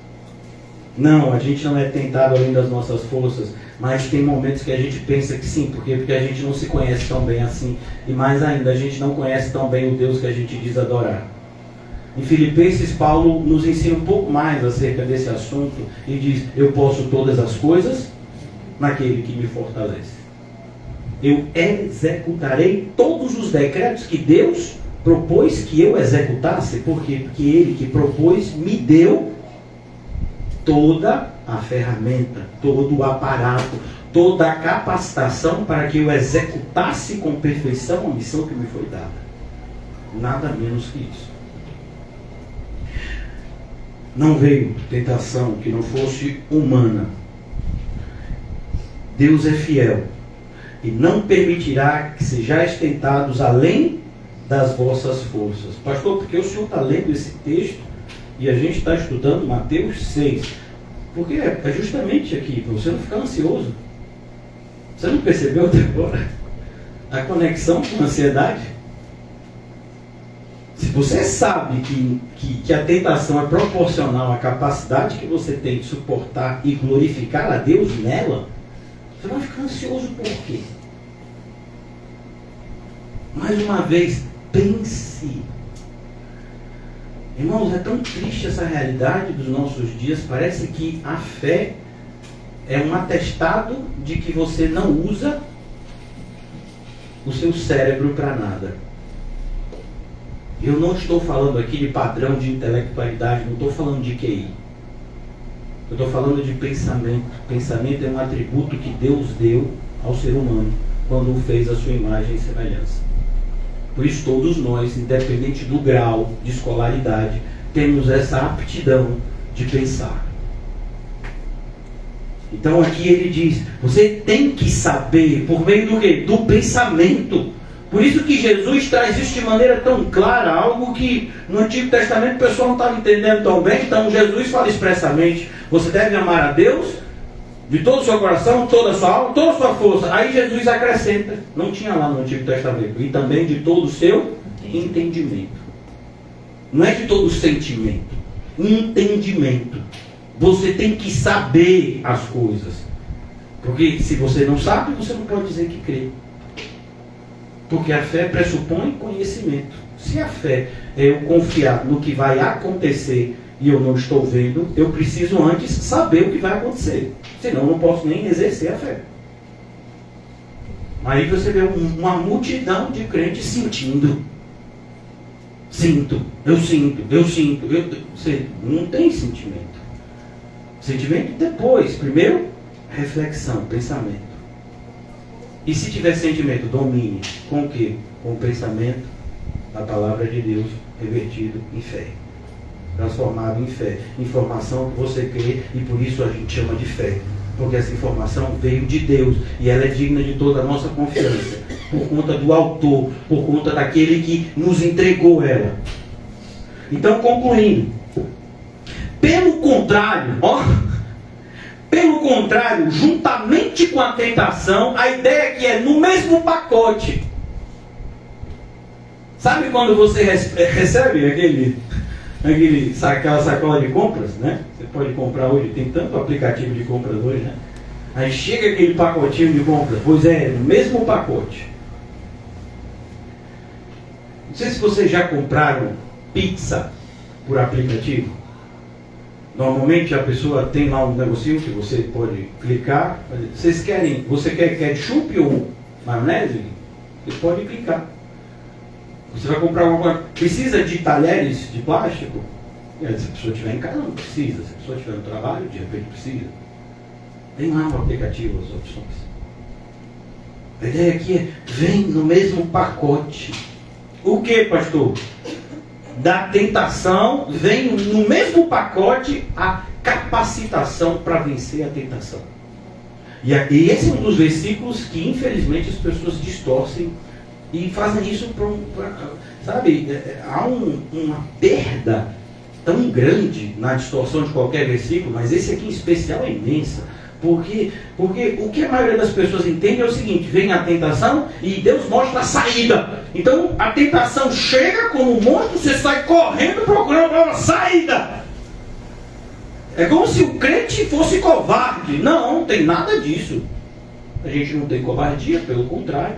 Não, a gente não é tentado além das nossas forças, mas tem momentos que a gente pensa que sim, porque a gente não se conhece tão bem assim. E mais ainda, a gente não conhece tão bem o Deus que a gente diz adorar. Em Filipenses, Paulo nos ensina um pouco mais acerca desse assunto e diz, eu posso todas as coisas naquele que me fortalece. Eu executarei todos os decretos que Deus propôs que eu executasse. Por quê? Porque Ele que propôs me deu toda a ferramenta, todo o aparato, toda a capacitação para que eu executasse com perfeição a missão que me foi dada. Nada menos que isso. Não veio tentação que não fosse humana. Deus é fiel. e não permitirá que sejais tentados além das vossas forças. Pastor, porque o senhor está lendo esse texto e a gente está estudando Mateus 6. Porque é justamente aqui, para você não ficar ansioso. Você não percebeu até agora a conexão com a ansiedade? Se você sabe que a tentação é proporcional à capacidade que você tem de suportar e glorificar a Deus nela, você vai ficar ansioso por quê? Mais uma vez, pense. Irmãos, é tão triste essa realidade dos nossos dias. Parece que a fé é um atestado de que você não usa o seu cérebro para nada. Eu não estou falando aqui de padrão de intelectualidade, não estou falando de QI. Eu estou falando de pensamento. Pensamento é um atributo que Deus deu ao ser humano quando o fez à sua imagem e semelhança. Por isso todos nós, independente do grau de escolaridade, temos essa aptidão de pensar. Então aqui ele diz, você tem que saber por meio do quê? Do pensamento. Por isso que Jesus traz isso de maneira tão clara, algo que no Antigo Testamento o pessoal não estava entendendo tão bem. Então Jesus fala expressamente, você deve amar a Deus de todo o seu coração, toda a sua alma, toda a sua força. Aí Jesus acrescenta, não tinha lá no Antigo Testamento, e também de todo o seu entendimento. Não é de todo o sentimento, entendimento. Você tem que saber as coisas. Porque se você não sabe, você não pode dizer que crê. Porque a fé pressupõe conhecimento. Se a fé é eu confiar no que vai acontecer e eu não estou vendo, eu preciso antes saber o que vai acontecer. Senão eu não posso nem exercer a fé. Aí você vê uma multidão de crentes sentindo. Eu sinto. Você não tem sentimento. Sentimento depois. Primeiro, reflexão, pensamento. E se tiver sentimento, domine. Com o quê? Com o pensamento da palavra de Deus revertido em fé. Transformado em fé. Informação que você crê e por isso a gente chama de fé. Porque essa informação veio de Deus e ela é digna de toda a nossa confiança. Por conta do autor, por conta daquele que nos entregou ela. Então, concluindo. Pelo contrário, juntamente com a tentação, a ideia que é no mesmo pacote. Sabe quando você recebe aquela sacola de compras, né? Você pode comprar hoje, tem tanto aplicativo de compras hoje, né? Aí chega aquele pacotinho de compras, pois é, no mesmo pacote. Não sei se vocês já compraram pizza por aplicativo. Normalmente a pessoa tem lá um negocinho que você pode clicar. Você quer ketchup ou maionese? Você pode clicar. Você vai comprar alguma coisa. Precisa de talheres de plástico? Se a pessoa estiver em casa, não precisa. Se a pessoa estiver no trabalho, de repente precisa. Tem lá no aplicativo as opções. A ideia aqui é, vem no mesmo pacote. O que, pastor? Da tentação, vem no mesmo pacote a capacitação para vencer a tentação. E esse é um dos versículos que infelizmente as pessoas distorcem e fazem isso sabe, há uma perda tão grande na distorção de qualquer versículo, mas esse aqui em especial é imensa. Porque o que a maioria das pessoas entende é o seguinte, vem a tentação e Deus mostra a saída. Então a tentação chega como um monstro, você sai correndo procurando uma saída. É como se o crente fosse covarde. Não tem nada disso. A gente não tem covardia, pelo contrário.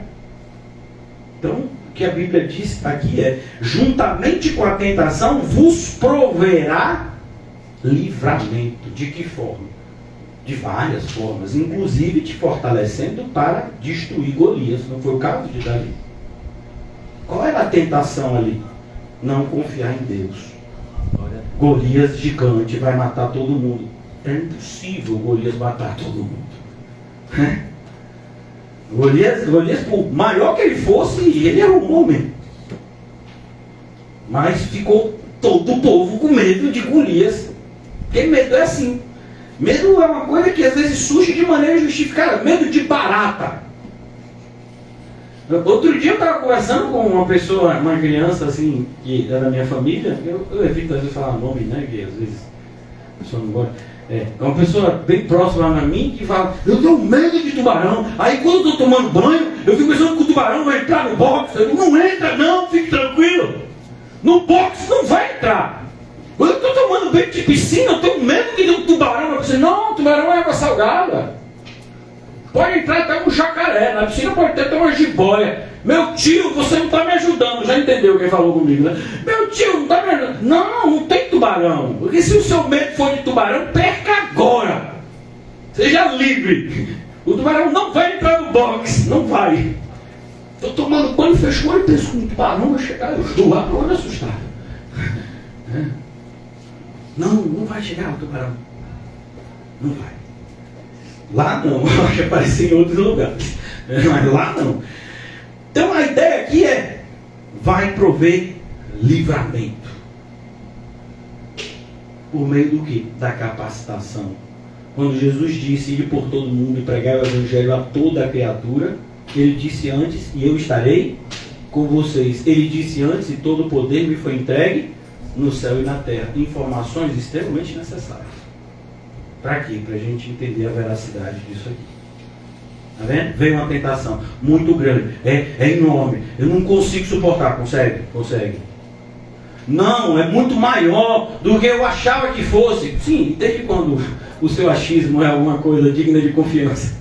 Então o que a Bíblia diz aqui é, juntamente com a tentação vos proverá livramento. De que forma? De várias formas, inclusive te fortalecendo para destruir Golias. Não foi o caso de Davi. Qual era a tentação ali? Não confiar em Deus. Golias gigante vai matar todo mundo. É impossível Golias matar todo mundo. Golias, por maior que ele fosse, ele era um homem. Mas ficou todo o povo com medo de Golias. Porque medo é assim. Medo é uma coisa que às vezes surge de maneira justificada. Medo de barata. Outro dia eu estava conversando com uma pessoa, uma criança assim, que era da minha família. Eu evito às vezes falar nome, né? Que às vezes a pessoa não gosta. É uma pessoa bem próxima a mim que fala: eu tenho medo de tubarão. Aí quando eu estou tomando banho, eu fico pensando que o tubarão vai entrar no box. Eu digo: não entra não, fique tranquilo. No box não vai entrar. Quando eu estou tomando banho de piscina, eu tenho medo que o tubarão vai dizer: não, o tubarão é água salgada. Pode entrar até um jacaré, na piscina pode ter até uma jiboia. Meu tio, você não está me ajudando. Já entendeu quem falou comigo, né? Meu tio, não está me ajudando. Não, não tem tubarão. Porque se o seu medo for de tubarão, perca agora. Seja livre. O tubarão não vai entrar no box. Não vai. Estou tomando banho, fecho o olho e penso que o tubarão vai chegar. Eu estou lá para olho assustado. Não vai chegar o tubarão. Não vai. Lá não, acho que aparece em outros lugares, mas lá não. Então a ideia aqui é: vai prover livramento. Por meio do que? Da capacitação. Quando Jesus disse: ir por todo mundo e pregar o evangelho a toda a criatura, ele disse antes: e eu estarei com vocês. Ele disse antes: e todo o poder me foi entregue no céu e na terra. Informações extremamente necessárias. Para quê? Para a gente entender a veracidade disso aqui. Está vendo? Veio uma tentação muito grande. É enorme. Eu não consigo suportar. Consegue? Consegue. Não, é muito maior do que eu achava que fosse. Sim, desde quando o seu achismo é alguma coisa digna de confiança?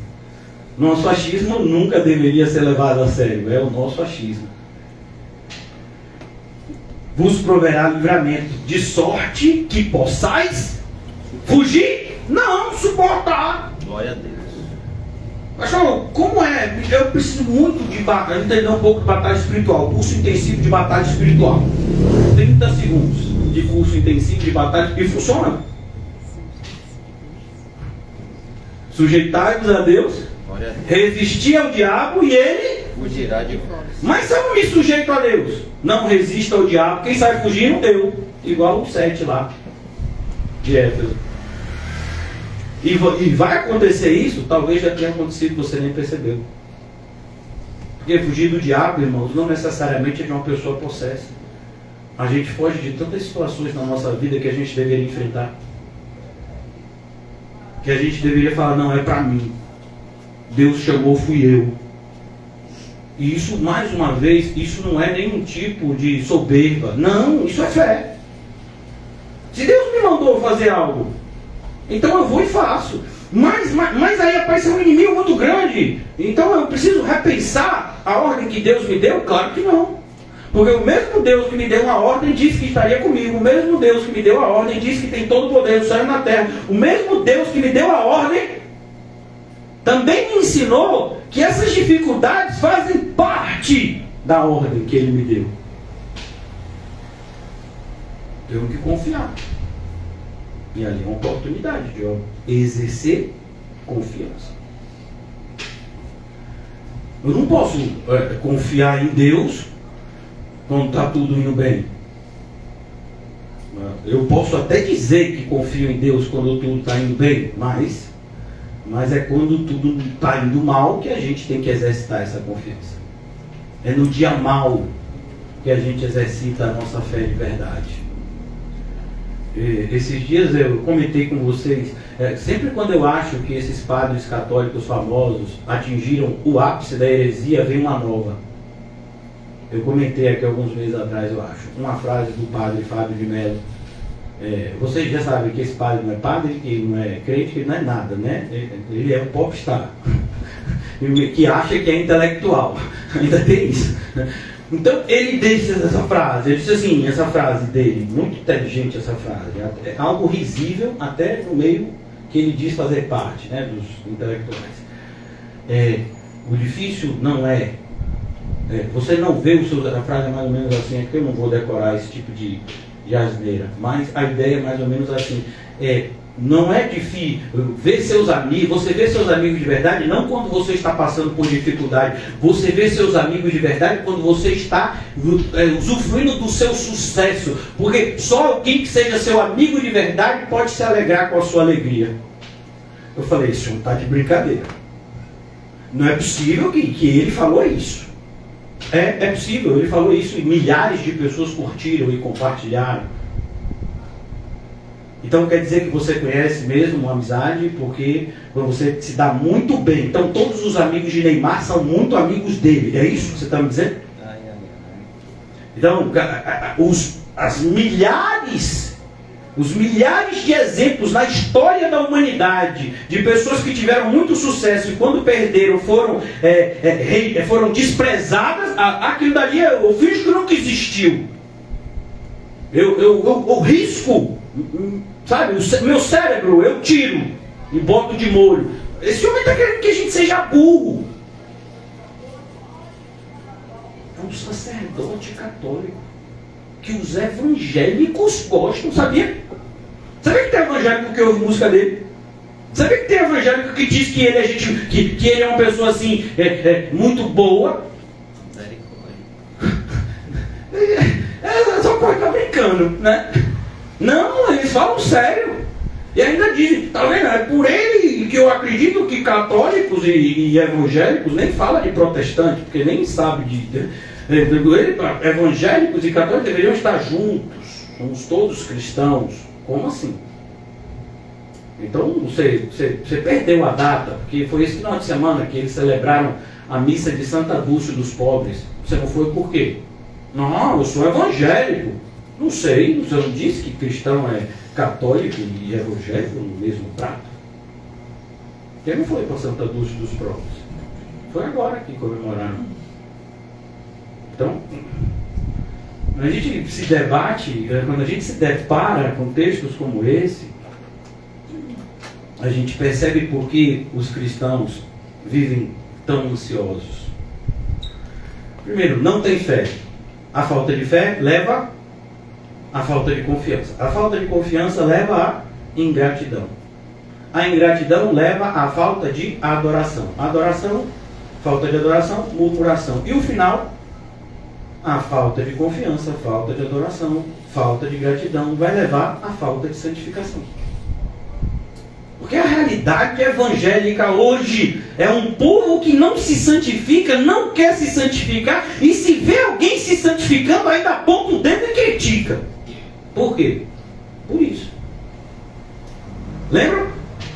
Nosso achismo nunca deveria ser levado a sério. É o nosso achismo. Vos proverá livramento, de sorte que possais fugir. Não, suportar. Glória a Deus. Pastor, como é? Eu preciso muito de batalha, entender um pouco de batalha espiritual. Curso intensivo de batalha espiritual. 30 segundos de curso intensivo de batalha. E funciona? Sujeitai-vos a Deus. Glória a Deus. Resistir ao diabo e ele Fugirá de vós. Mas se eu não me sujeito a Deus, não resista ao diabo, quem sai fugindo deu. Igual o 7 lá de Éfeso. E vai acontecer isso, talvez já tenha acontecido, você nem percebeu. Porque fugir do diabo, irmãos, não necessariamente é de uma pessoa possessa. A gente foge de tantas situações na nossa vida que a gente deveria enfrentar. Que a gente deveria falar: não, é para mim. Deus chamou, fui eu. E isso, mais uma vez, isso não é nenhum tipo de soberba. Não, isso é fé. Se Deus me mandou fazer algo, então eu vou e faço. Mas aí aparece um inimigo muito grande. Então eu preciso repensar a ordem que Deus me deu? Claro que não. Porque o mesmo Deus que me deu uma ordem disse que estaria comigo. O mesmo Deus que me deu a ordem disse que tem todo o poder do céu e na terra. O mesmo Deus que me deu a ordem também me ensinou que essas dificuldades fazem parte da ordem que Ele me deu. Tenho que confiar. E ali é uma oportunidade de eu exercer confiança. Eu não posso confiar em Deus quando está tudo indo bem. Eu posso até dizer que confio em Deus quando tudo está indo bem, mas é quando tudo está indo mal que a gente tem que exercitar essa confiança. É no dia mal que a gente exercita a nossa fé de verdade. Esses dias eu comentei com vocês, sempre quando eu acho que esses padres católicos famosos atingiram o ápice da heresia, vem uma nova. Eu comentei aqui alguns meses atrás, eu acho, uma frase do padre Fábio de Mello. Vocês já sabem que esse padre não é padre, que não é crente, que não é nada, né? Ele é um popstar, que acha que é intelectual, ainda tem isso. Então ele disse essa frase, ele disse assim, essa frase dele, muito inteligente essa frase, é algo risível até no meio que ele diz fazer parte, né, dos intelectuais. O difícil não você não vê a frase é mais ou menos assim, é que eu não vou decorar esse tipo de asneira, mas a ideia é mais ou menos assim, não é difícil ver seus amigos, você vê seus amigos de verdade, não quando você está passando por dificuldade, você vê seus amigos de verdade quando você está usufruindo do seu sucesso, porque só alguém que seja seu amigo de verdade pode se alegrar com a sua alegria. Eu falei, isso não está de brincadeira. Não é possível que ele falou isso. É possível, ele falou isso e milhares de pessoas curtiram e compartilharam. Então quer dizer que você conhece mesmo uma amizade porque você se dá muito bem. Então todos os amigos de Neymar são muito amigos dele. É isso que você está me dizendo? Então, os milhares de exemplos na história da humanidade de pessoas que tiveram muito sucesso e quando perderam foram desprezadas, aquilo dali eu finjo que nunca existiu. Eu risco, sabe, o meu cérebro eu tiro e boto de molho. Esse homem está querendo que a gente seja burro. É um sacerdote católico que os evangélicos gostam, sabia? Sabia que tem evangélico que ouve música dele? Sabia que tem evangélico que diz que ele é que ele é uma pessoa assim, muito boa? Só pode estar brincando, né? Não, eles falam sério. E ainda dizem, tá vendo? É por ele que eu acredito que católicos e evangélicos nem fala de protestante, porque nem sabe evangélicos e católicos deveriam estar juntos. Somos todos cristãos. Como assim? Então você perdeu a data, porque foi esse final de semana que eles celebraram a missa de Santa Dulce dos Pobres. Você não foi por quê? Não, eu sou evangélico. Não sei, você não disse que cristão é católico e evangélico no mesmo prato? Quem não foi para Santa Dulce dos Pobres? Foi agora que comemoraram. Então, quando a gente se debate, quando a gente se depara com textos como esse, a gente percebe por que os cristãos vivem tão ansiosos. Primeiro, não tem fé. A falta de fé leva à falta de confiança. A falta de confiança leva à ingratidão. A ingratidão leva à falta de adoração. Adoração, falta de adoração, murmuração. E o final, a falta de confiança, falta de adoração, falta de gratidão vai levar à falta de santificação. Porque a realidade evangélica hoje é um povo que não se santifica, não quer se santificar, e se vê alguém se santificando, ainda aponta o dedo e critica. Por quê? Por isso. Lembra?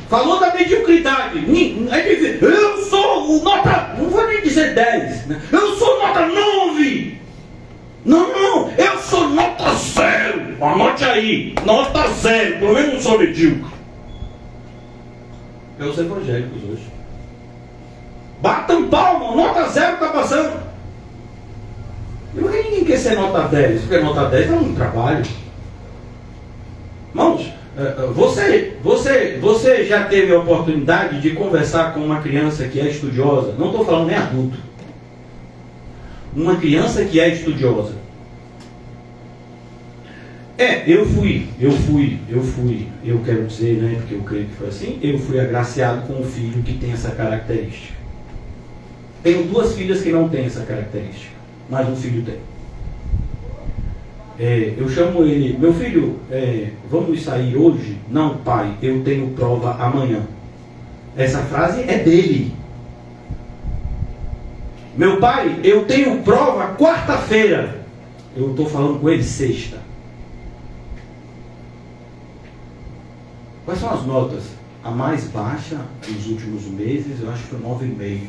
Falou da mediocridade. Eu sou nota, não vou nem dizer 10, né? Eu sou nota 9. Não, eu sou nota 0. Anote aí, nota 0. Pelo menos não sou medíocre. É os evangélicos hoje. Batam palma, nota 0 está passando. E por que ninguém quer ser nota 10? Porque nota 10 é um trabalho. Irmãos, você já teve a oportunidade de conversar com uma criança que é estudiosa? Não estou falando nem adulto. Uma criança que é estudiosa. Eu quero dizer, né, porque eu creio que foi assim, eu fui agraciado com um filho que tem essa característica. Tenho 2 filhas que não têm essa característica, mas um filho tem. Eu chamo ele, meu filho, vamos sair hoje? Não, pai, eu tenho prova amanhã. Essa frase é dele. Meu pai, eu tenho prova quarta-feira. Eu estou falando com ele sexta. Quais são as notas? A mais baixa nos últimos meses, eu acho que foi 9,5.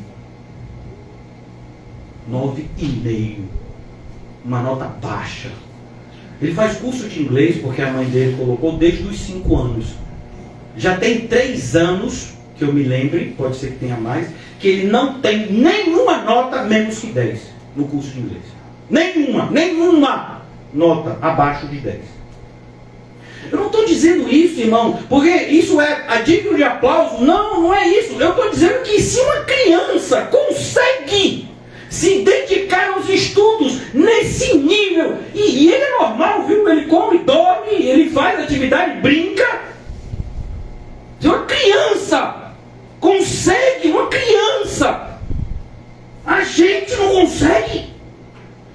9,5. Uma nota baixa. Ele faz curso de inglês porque a mãe dele colocou desde os 5 anos. Já tem 3 anos, que eu me lembre, pode ser que tenha mais, que ele não tem nenhuma nota menos que 10 no curso de inglês. Nenhuma nota abaixo de 10. Eu não estou dizendo isso, irmão, porque isso é digno de aplauso. Não é isso. Eu estou dizendo que se uma criança consegue se dedicar aos estudos nesse nível, e ele é normal, viu? Ele come, dorme, ele faz atividade, brinca. Se uma criança consegue, a gente não consegue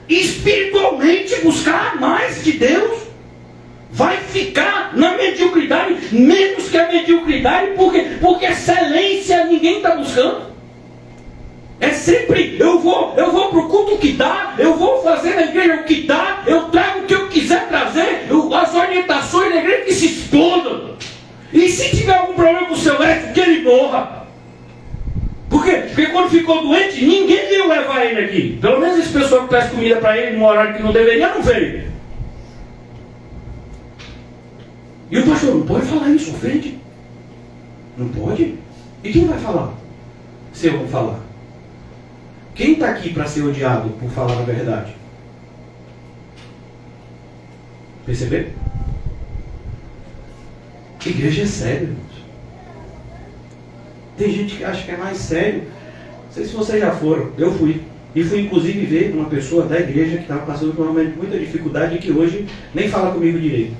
espiritualmente buscar mais de Deus. Vai ficar na mediocridade, menos que a mediocridade, porque excelência ninguém está buscando. sempre, eu vou pro culto que dá, eu vou fazer na igreja o que dá, eu trago o que eu quiser trazer, as orientações da igreja que se explodam. E se tiver algum problema com o seu elétrico, que ele morra. Por quê? Porque quando ficou doente, ninguém veio levar ele aqui. Pelo menos esse pessoal que traz comida para ele no horário que não deveria, não veio. E o pastor, não pode falar isso, ofende. Não pode? E quem vai falar? Se eu vou falar. Quem está aqui para ser odiado por falar a verdade? Perceberam? Igreja é sério, irmãos. Tem gente que acha que é mais sério. Não sei se vocês já foram. Eu fui. E fui inclusive ver uma pessoa da igreja que estava passando por um momento de muita dificuldade e que hoje nem fala comigo direito.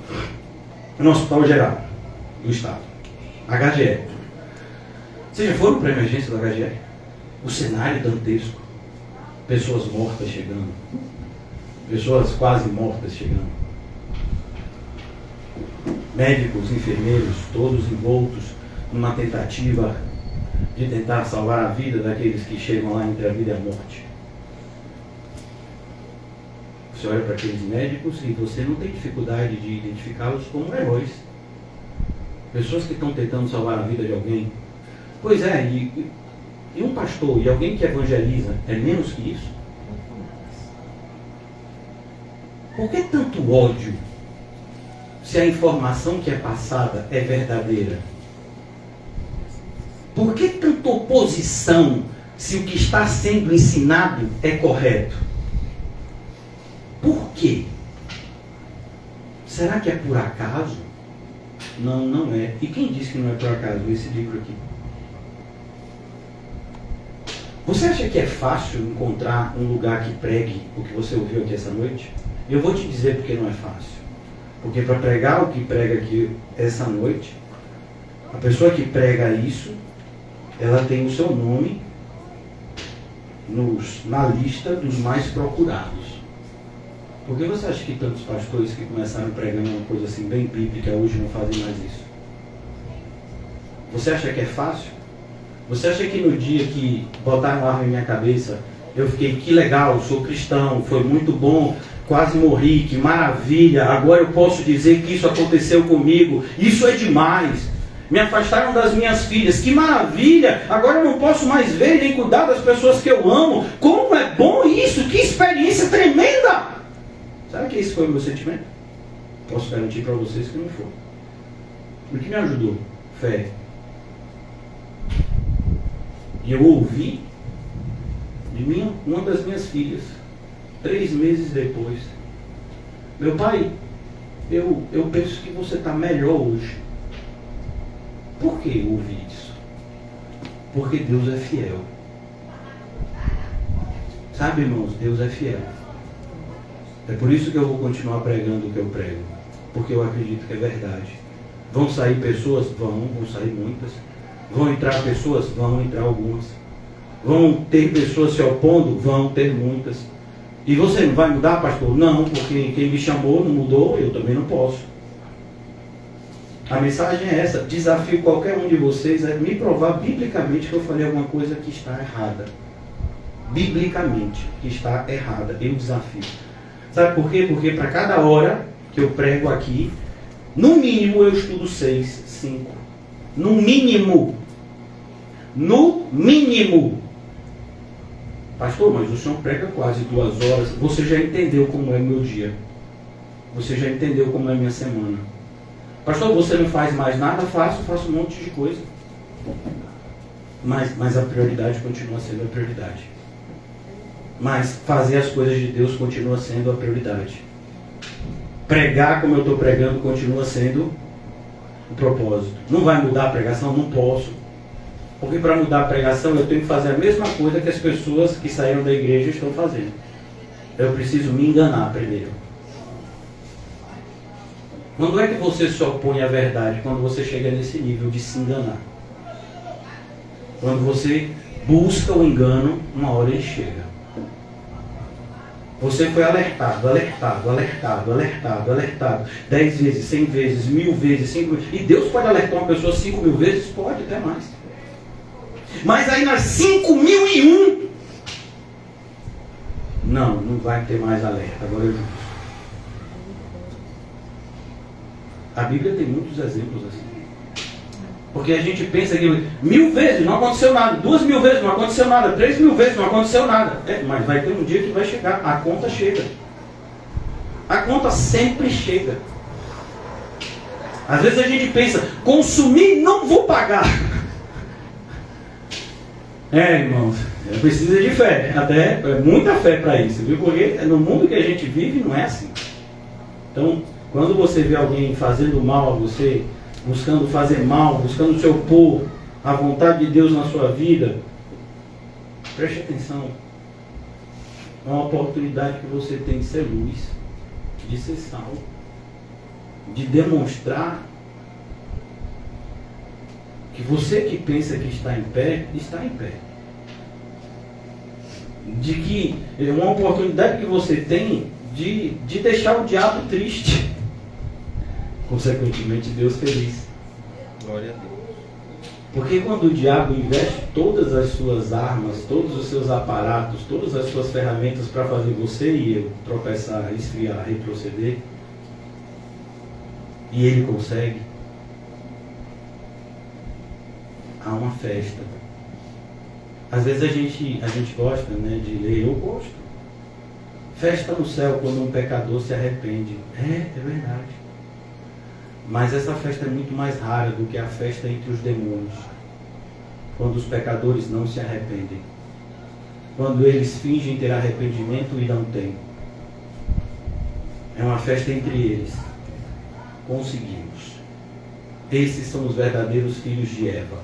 No Hospital Geral do Estado. HGE. Vocês já foram para a emergência do HGE? O cenário dantesco. Pessoas mortas chegando. Pessoas quase mortas chegando. Médicos, enfermeiros, todos envoltos numa tentativa de tentar salvar a vida daqueles que chegam lá entre a vida e a morte. Você olha para aqueles médicos e você não tem dificuldade de identificá-los como heróis. Pessoas que estão tentando salvar a vida de alguém. Pois é, e um pastor e alguém que evangeliza é menos que isso? Por que tanto ódio se a informação que é passada é verdadeira? Por que tanta oposição se o que está sendo ensinado é correto? Por quê? Será que é por acaso? Não, não é. E quem disse que não é por acaso? Esse livro aqui. Você acha que é fácil encontrar um lugar que pregue o que você ouviu aqui essa noite? Eu vou te dizer porque não é fácil. Porque para pregar o que prega aqui essa noite, a pessoa que prega isso, ela tem o seu nome na lista dos mais procurados. Por que você acha que tantos pastores que começaram pregando uma coisa assim bem bíblica hoje não fazem mais isso? Você acha que é fácil? Você acha que no dia que botaram arma em minha cabeça, eu fiquei, que legal, sou cristão, foi muito bom, quase morri, que maravilha, agora eu posso dizer que isso aconteceu comigo, isso é demais. Me afastaram das minhas filhas, que maravilha, agora eu não posso mais ver nem cuidar das pessoas que eu amo. Como é bom isso, que experiência tremenda. Sabe que esse foi o meu sentimento? Posso garantir para vocês que não foi. O que me ajudou? Fé. E eu ouvi de uma das minhas filhas, 3 meses depois: meu pai, eu penso que você está melhor hoje. Por que eu ouvi isso? Porque Deus é fiel. Sabe, irmãos, Deus é fiel. É por isso que eu vou continuar pregando o que eu prego. Porque eu acredito que é verdade. Vão sair pessoas? Vão sair muitas. Vão entrar pessoas? Vão entrar algumas. Vão ter pessoas se opondo? Vão ter muitas. E você não vai mudar, pastor? Não, porque quem me chamou não mudou, eu também não posso. A mensagem é essa: desafio qualquer um de vocês a me provar biblicamente que eu falei alguma coisa que está errada. Biblicamente, que está errada. Eu desafio. Sabe por quê? Porque para cada hora que eu prego aqui, no mínimo eu estudo 6, 5. No mínimo. No mínimo. Pastor, mas o senhor prega quase 2 horas. Você já entendeu como é o meu dia. Você já entendeu como é a minha semana. Pastor, você não faz mais nada? Faço um monte de coisa. Mas a prioridade continua sendo a prioridade. Mas fazer as coisas de Deus continua sendo a prioridade. Pregar como eu estou pregando continua sendo o propósito. Não vai mudar a pregação? Não posso. Porque para mudar a pregação eu tenho que fazer a mesma coisa que as pessoas que saíram da igreja estão fazendo. Eu preciso me enganar primeiro. Quando é que você se opõe à verdade? Quando você chega nesse nível de se enganar. Quando você busca o engano, uma hora ele chega. Você foi alertado, 10 vezes, 100 vezes, 1000 vezes, 5 vezes. E Deus pode alertar uma pessoa 5.000 vezes? Pode, até mais. Mas aí nas 5.001, não vai ter mais alerta, agora é justo. A Bíblia tem muitos exemplos assim. Porque a gente pensa que 1000 vezes não aconteceu nada, 2000 vezes não aconteceu nada, 3000 vezes não aconteceu nada. Mas vai ter um dia que vai chegar, a conta chega. A conta sempre chega. Às vezes a gente pensa, consumir não vou pagar. Irmãos, precisa de fé, até muita fé para isso, viu? Porque no mundo que a gente vive não é assim. Então, quando você vê alguém fazendo mal a você, buscando fazer mal, buscando se opor à vontade de Deus na sua vida, preste atenção. É uma oportunidade que você tem de ser luz, de ser sal, de demonstrar que você que pensa que está em pé, está em pé. De que é uma oportunidade que você tem de deixar o diabo triste. Consequentemente, Deus feliz. Glória a Deus. Porque quando o diabo investe todas as suas armas, todos os seus aparatos, todas as suas ferramentas para fazer você e eu tropeçar, esfriar, retroceder, e ele consegue, há uma festa. Às vezes a gente gosta, né, de ler, eu gosto. Festa no céu quando um pecador se arrepende. É verdade. Mas essa festa é muito mais rara do que a festa entre os demônios. Quando os pecadores não se arrependem. Quando eles fingem ter arrependimento e não têm. É uma festa entre eles. Conseguimos. Esses são os verdadeiros filhos de Eva.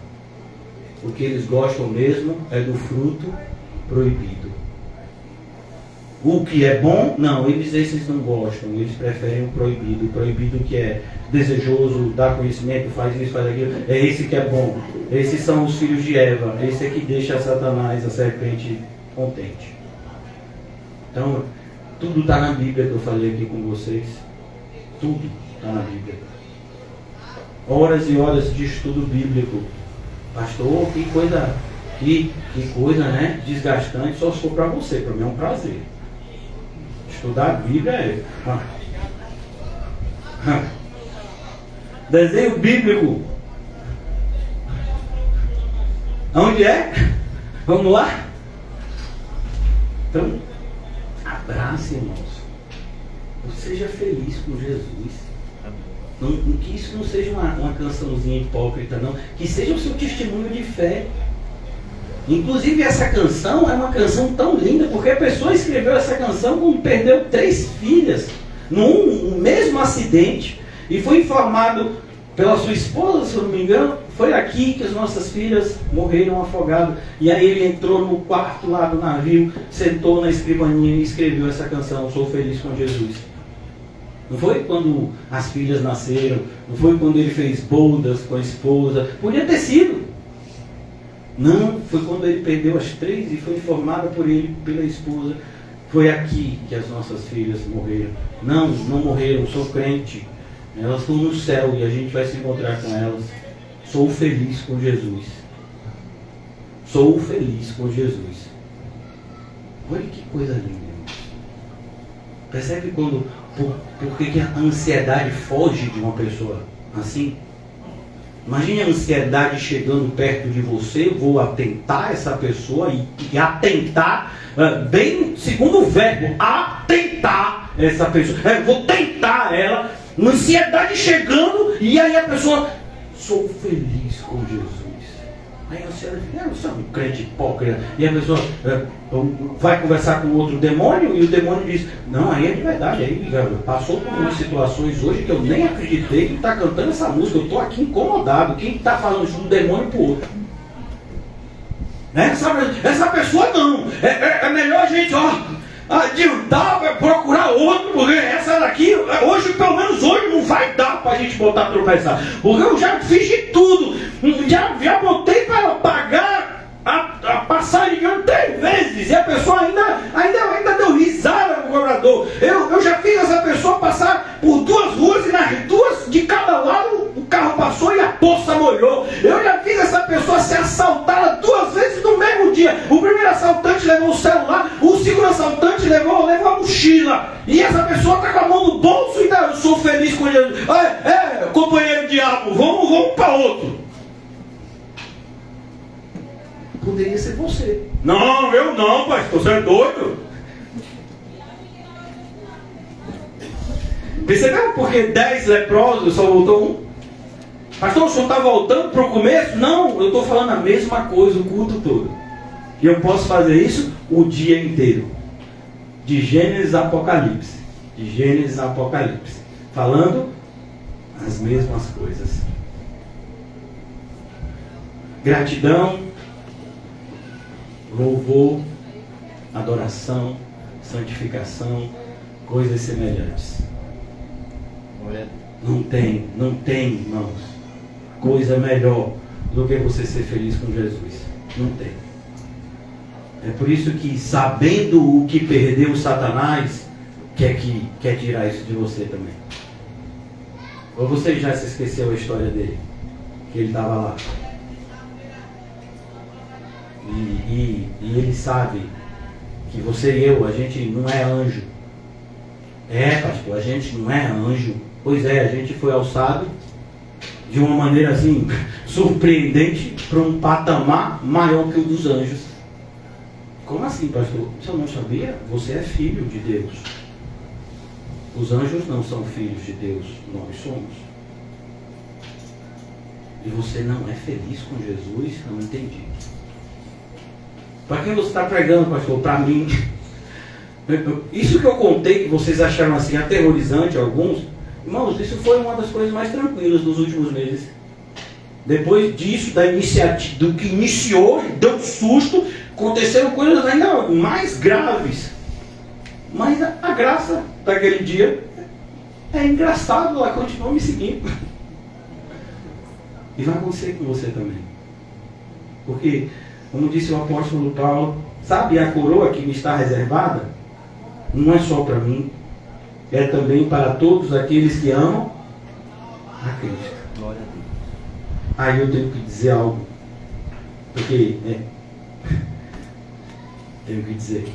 O que eles gostam mesmo é do fruto proibido. O que é bom, não, esses não gostam, eles preferem o proibido. O proibido que é desejoso, dá conhecimento, faz isso, faz aquilo, é esse que é bom. Esses são os filhos de Eva, esse é que deixa Satanás, a serpente, contente. Então, tudo está na Bíblia que eu falei aqui com vocês. Tudo está na Bíblia. Horas e horas de estudo bíblico. Pastor, que coisa, né? Desgastante, só se for para você, para mim é um prazer. Estudar a Bíblia é. Desenho bíblico. Onde é? Vamos lá? Então, abrace, irmãos. Seja feliz com Jesus. Não, que isso não seja uma cançãozinha hipócrita, não. Que seja o seu testemunho de fé. Inclusive essa canção é uma canção tão linda, porque a pessoa escreveu essa canção quando perdeu 3 filhas num mesmo acidente e foi informado pela sua esposa, se eu não me engano, foi aqui que as nossas filhas morreram afogadas. E aí ele entrou no quarto lá do navio, sentou na escrivaninha e escreveu essa canção, Sou Feliz com Jesus. Não foi quando as filhas nasceram, não foi quando ele fez bodas com a esposa, podia ter sido. Não, foi quando ele perdeu as 3 e foi informada por ele, pela esposa. Foi aqui que as nossas filhas morreram. Não morreram, sou crente. Elas estão no céu e a gente vai se encontrar com elas. Sou feliz com Jesus. Sou feliz com Jesus. Olha que coisa linda, irmãos. Percebe por que a ansiedade foge de uma pessoa assim? Imagine a ansiedade chegando perto de você. Vou atentar essa pessoa e atentar, bem segundo o verbo, atentar essa pessoa. Vou tentar ela. Uma ansiedade chegando e aí a pessoa, sou feliz com Jesus. Aí a ansiedade, você é um crente hipócrita. E a pessoa vai conversar com outro demônio e o demônio diz, não, aí é de verdade. Aí passou por umas situações hoje que eu nem acreditei que está cantando essa música. Eu estou aqui incomodado. Quem está falando isso de um demônio para o outro? Essa pessoa não. É melhor a gente adiantar, procurar outro, porque essa daqui, hoje, pelo menos hoje, não vai dar para a gente botar a tropeçar. Porque eu já fiz de tudo. Já botei para pagar a passagem de ano 3 vezes. E a pessoa ainda deu risada no cobrador. Eu já fiz essa pessoa passar por 2 ruas e nas 2 de cada lado o carro passou. passou e a poça molhou. Eu já fiz essa pessoa ser assaltada 2 vezes no mesmo dia. O primeiro assaltante levou o celular, o segundo assaltante levou a mochila. E essa pessoa está com a mão no bolso e eu sou feliz com ele. Companheiro diabo, vamos para outro. Poderia ser você. Não, eu não, pastor, você é doido. Percebeu porque 10 leprosos só voltou 1? Pastor, o senhor está voltando para o começo? Não, eu estou falando a mesma coisa o culto todo. E eu posso fazer isso o dia inteiro. De Gênesis a Apocalipse. De Gênesis a Apocalipse. Falando as mesmas coisas. Gratidão, louvor, adoração, santificação, coisas semelhantes. Não tem, irmãos, coisa melhor do que você ser feliz com Jesus. Não tem. É por isso que, sabendo o que perdeu Satanás, quer tirar isso de você também. Ou você já se esqueceu a história dele? Que ele estava lá. E ele sabe que você e eu, a gente não é anjo. Pastor, a gente não é anjo. Pois é, a gente foi alçado de uma maneira assim, surpreendente, para um patamar maior que o dos anjos. Como assim, pastor? Você não sabia? Você é filho de Deus. Os anjos não são filhos de Deus, nós somos. E você não é feliz com Jesus? Não entendi. Para quem você está pregando, pastor? Para mim. Isso que eu contei, que vocês acharam assim aterrorizante, alguns, irmãos, isso foi uma das coisas mais tranquilas dos últimos meses. Depois disso, da iniciativa, do que iniciou, deu um susto, aconteceram coisas ainda mais graves. Mas a graça daquele dia é engraçado, ela continua me seguindo. E vai acontecer com você também. Porque, como disse o apóstolo Paulo, sabe a coroa que me está reservada? Não é só para mim, é também para todos aqueles que amam a Cristo. Glória a Deus. Aí eu tenho que dizer algo, porque tenho que dizer.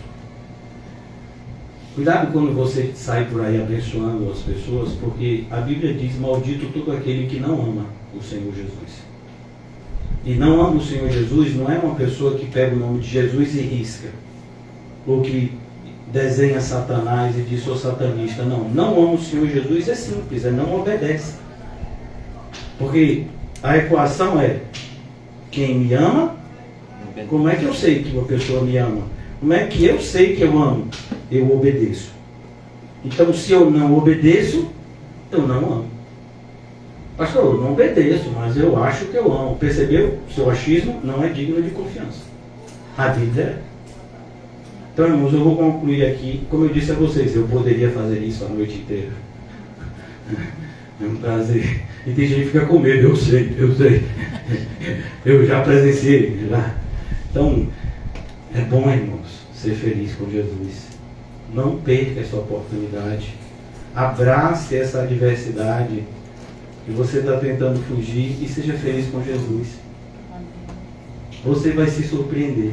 Cuidado quando você sai por aí abençoando as pessoas, porque a Bíblia diz: maldito todo aquele que não ama o Senhor Jesus. E não ama o Senhor Jesus não é uma pessoa que pega o nome de Jesus e risca, ou que desenha Satanás e diz: sou satanista. Não ama o Senhor Jesus é simples, não obedece. Porque a equação é: quem me ama, como é que eu sei que uma pessoa me ama? Como é que eu sei que eu amo? Eu obedeço. Então, se eu não obedeço, eu não amo. Pastor, eu não obedeço, mas eu acho que eu amo. Percebeu? Seu achismo não é digno de confiança. A Bíblia é. Então, irmãos, eu vou concluir aqui. Como eu disse a vocês, eu poderia fazer isso a noite inteira. É um prazer. E tem gente que fica com medo, eu sei. Eu já presenciei. Então, é bom, irmãos, ser feliz com Jesus. Não perca essa oportunidade. Abrace essa adversidade que você está tentando fugir e seja feliz com Jesus. Você vai se surpreender.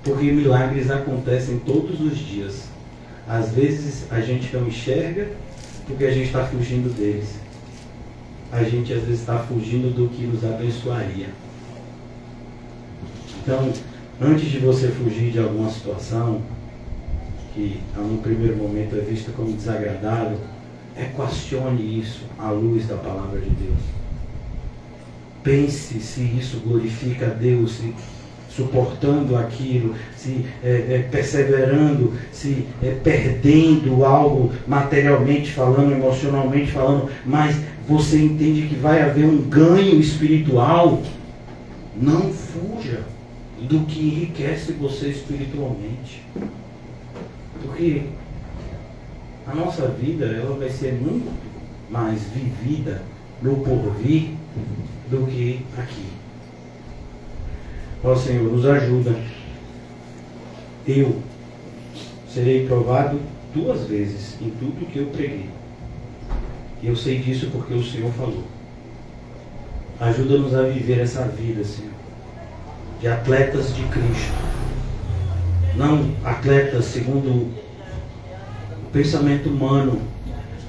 Porque milagres acontecem todos os dias. Às vezes a gente não enxerga porque a gente está fugindo deles. A gente às vezes está fugindo do que nos abençoaria. Então, antes de você fugir de alguma situação que no primeiro momento é vista como desagradável, equacione isso à luz da palavra de Deus. Pense se isso glorifica a Deus, se suportando aquilo, se perseverando, se perdendo algo materialmente falando, emocionalmente falando, mas você entende que vai haver um ganho espiritual. Não fuja do que enriquece você espiritualmente. Porque a nossa vida ela vai ser muito mais vivida no porvir do que aqui. Ó Senhor, nos ajuda. Eu serei provado 2 vezes em tudo que eu preguei. Eu sei disso porque o Senhor falou. Ajuda-nos a viver essa vida, Senhor, de atletas de Cristo. Não atletas segundo o pensamento humano,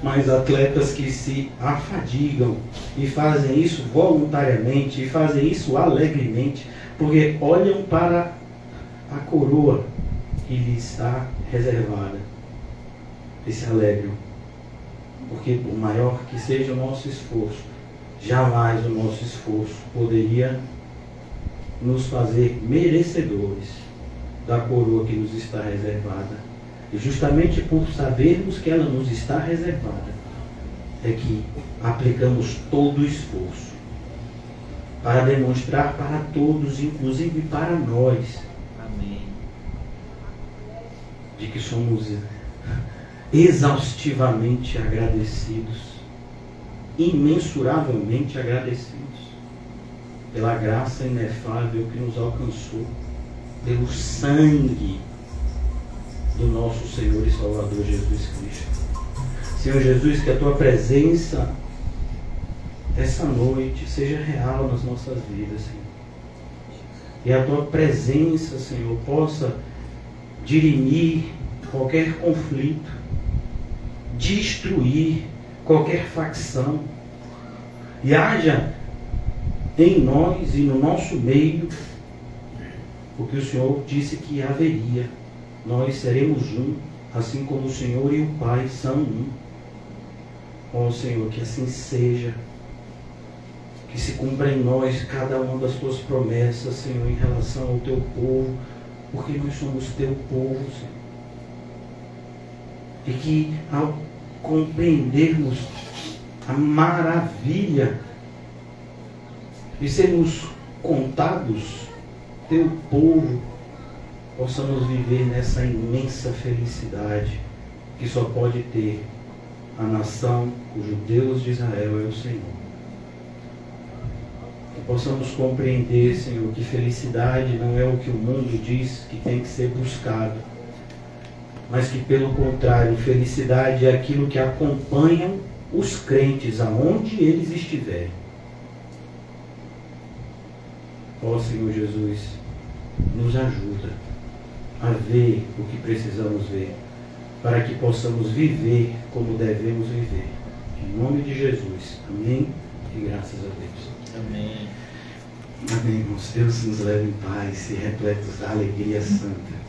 mas atletas que se afadigam e fazem isso voluntariamente e fazem isso alegremente, porque olham para a coroa que lhe está reservada e se alegram. Porque por maior que seja o nosso esforço, jamais o nosso esforço poderia nos fazer merecedores da coroa que nos está reservada. E justamente por sabermos que ela nos está reservada, é que aplicamos todo o esforço para demonstrar para todos, inclusive para nós, Amém. de que somos exaustivamente agradecidos, imensuravelmente agradecidos pela graça inefável que nos alcançou, pelo sangue do nosso Senhor e Salvador Jesus Cristo. Senhor Jesus, que a Tua presença essa noite seja real nas nossas vidas, Senhor. E a Tua presença, Senhor, possa dirimir qualquer conflito, destruir qualquer facção, e haja em nós e no nosso meio o que o Senhor disse que haveria. Nós seremos um, assim como o Senhor e o Pai são um. Ó Senhor, que assim seja, que se cumpra em nós cada uma das Tuas promessas, Senhor, em relação ao Teu povo, porque nós somos Teu povo, Senhor. E que ao compreendermos a maravilha de sermos contados Teu povo, possamos viver nessa imensa felicidade que só pode ter a nação cujo Deus de Israel é o Senhor. Que possamos compreender, Senhor, que felicidade não é o que o mundo diz que tem que ser buscado, mas que, pelo contrário, felicidade é aquilo que acompanham os crentes aonde eles estiverem. Ó Senhor Jesus, nos ajuda a ver o que precisamos ver, para que possamos viver como devemos viver. Em nome de Jesus. Amém e graças a Deus. Amém. Amém, irmãos. Deus nos leve em paz e repletos da alegria santa.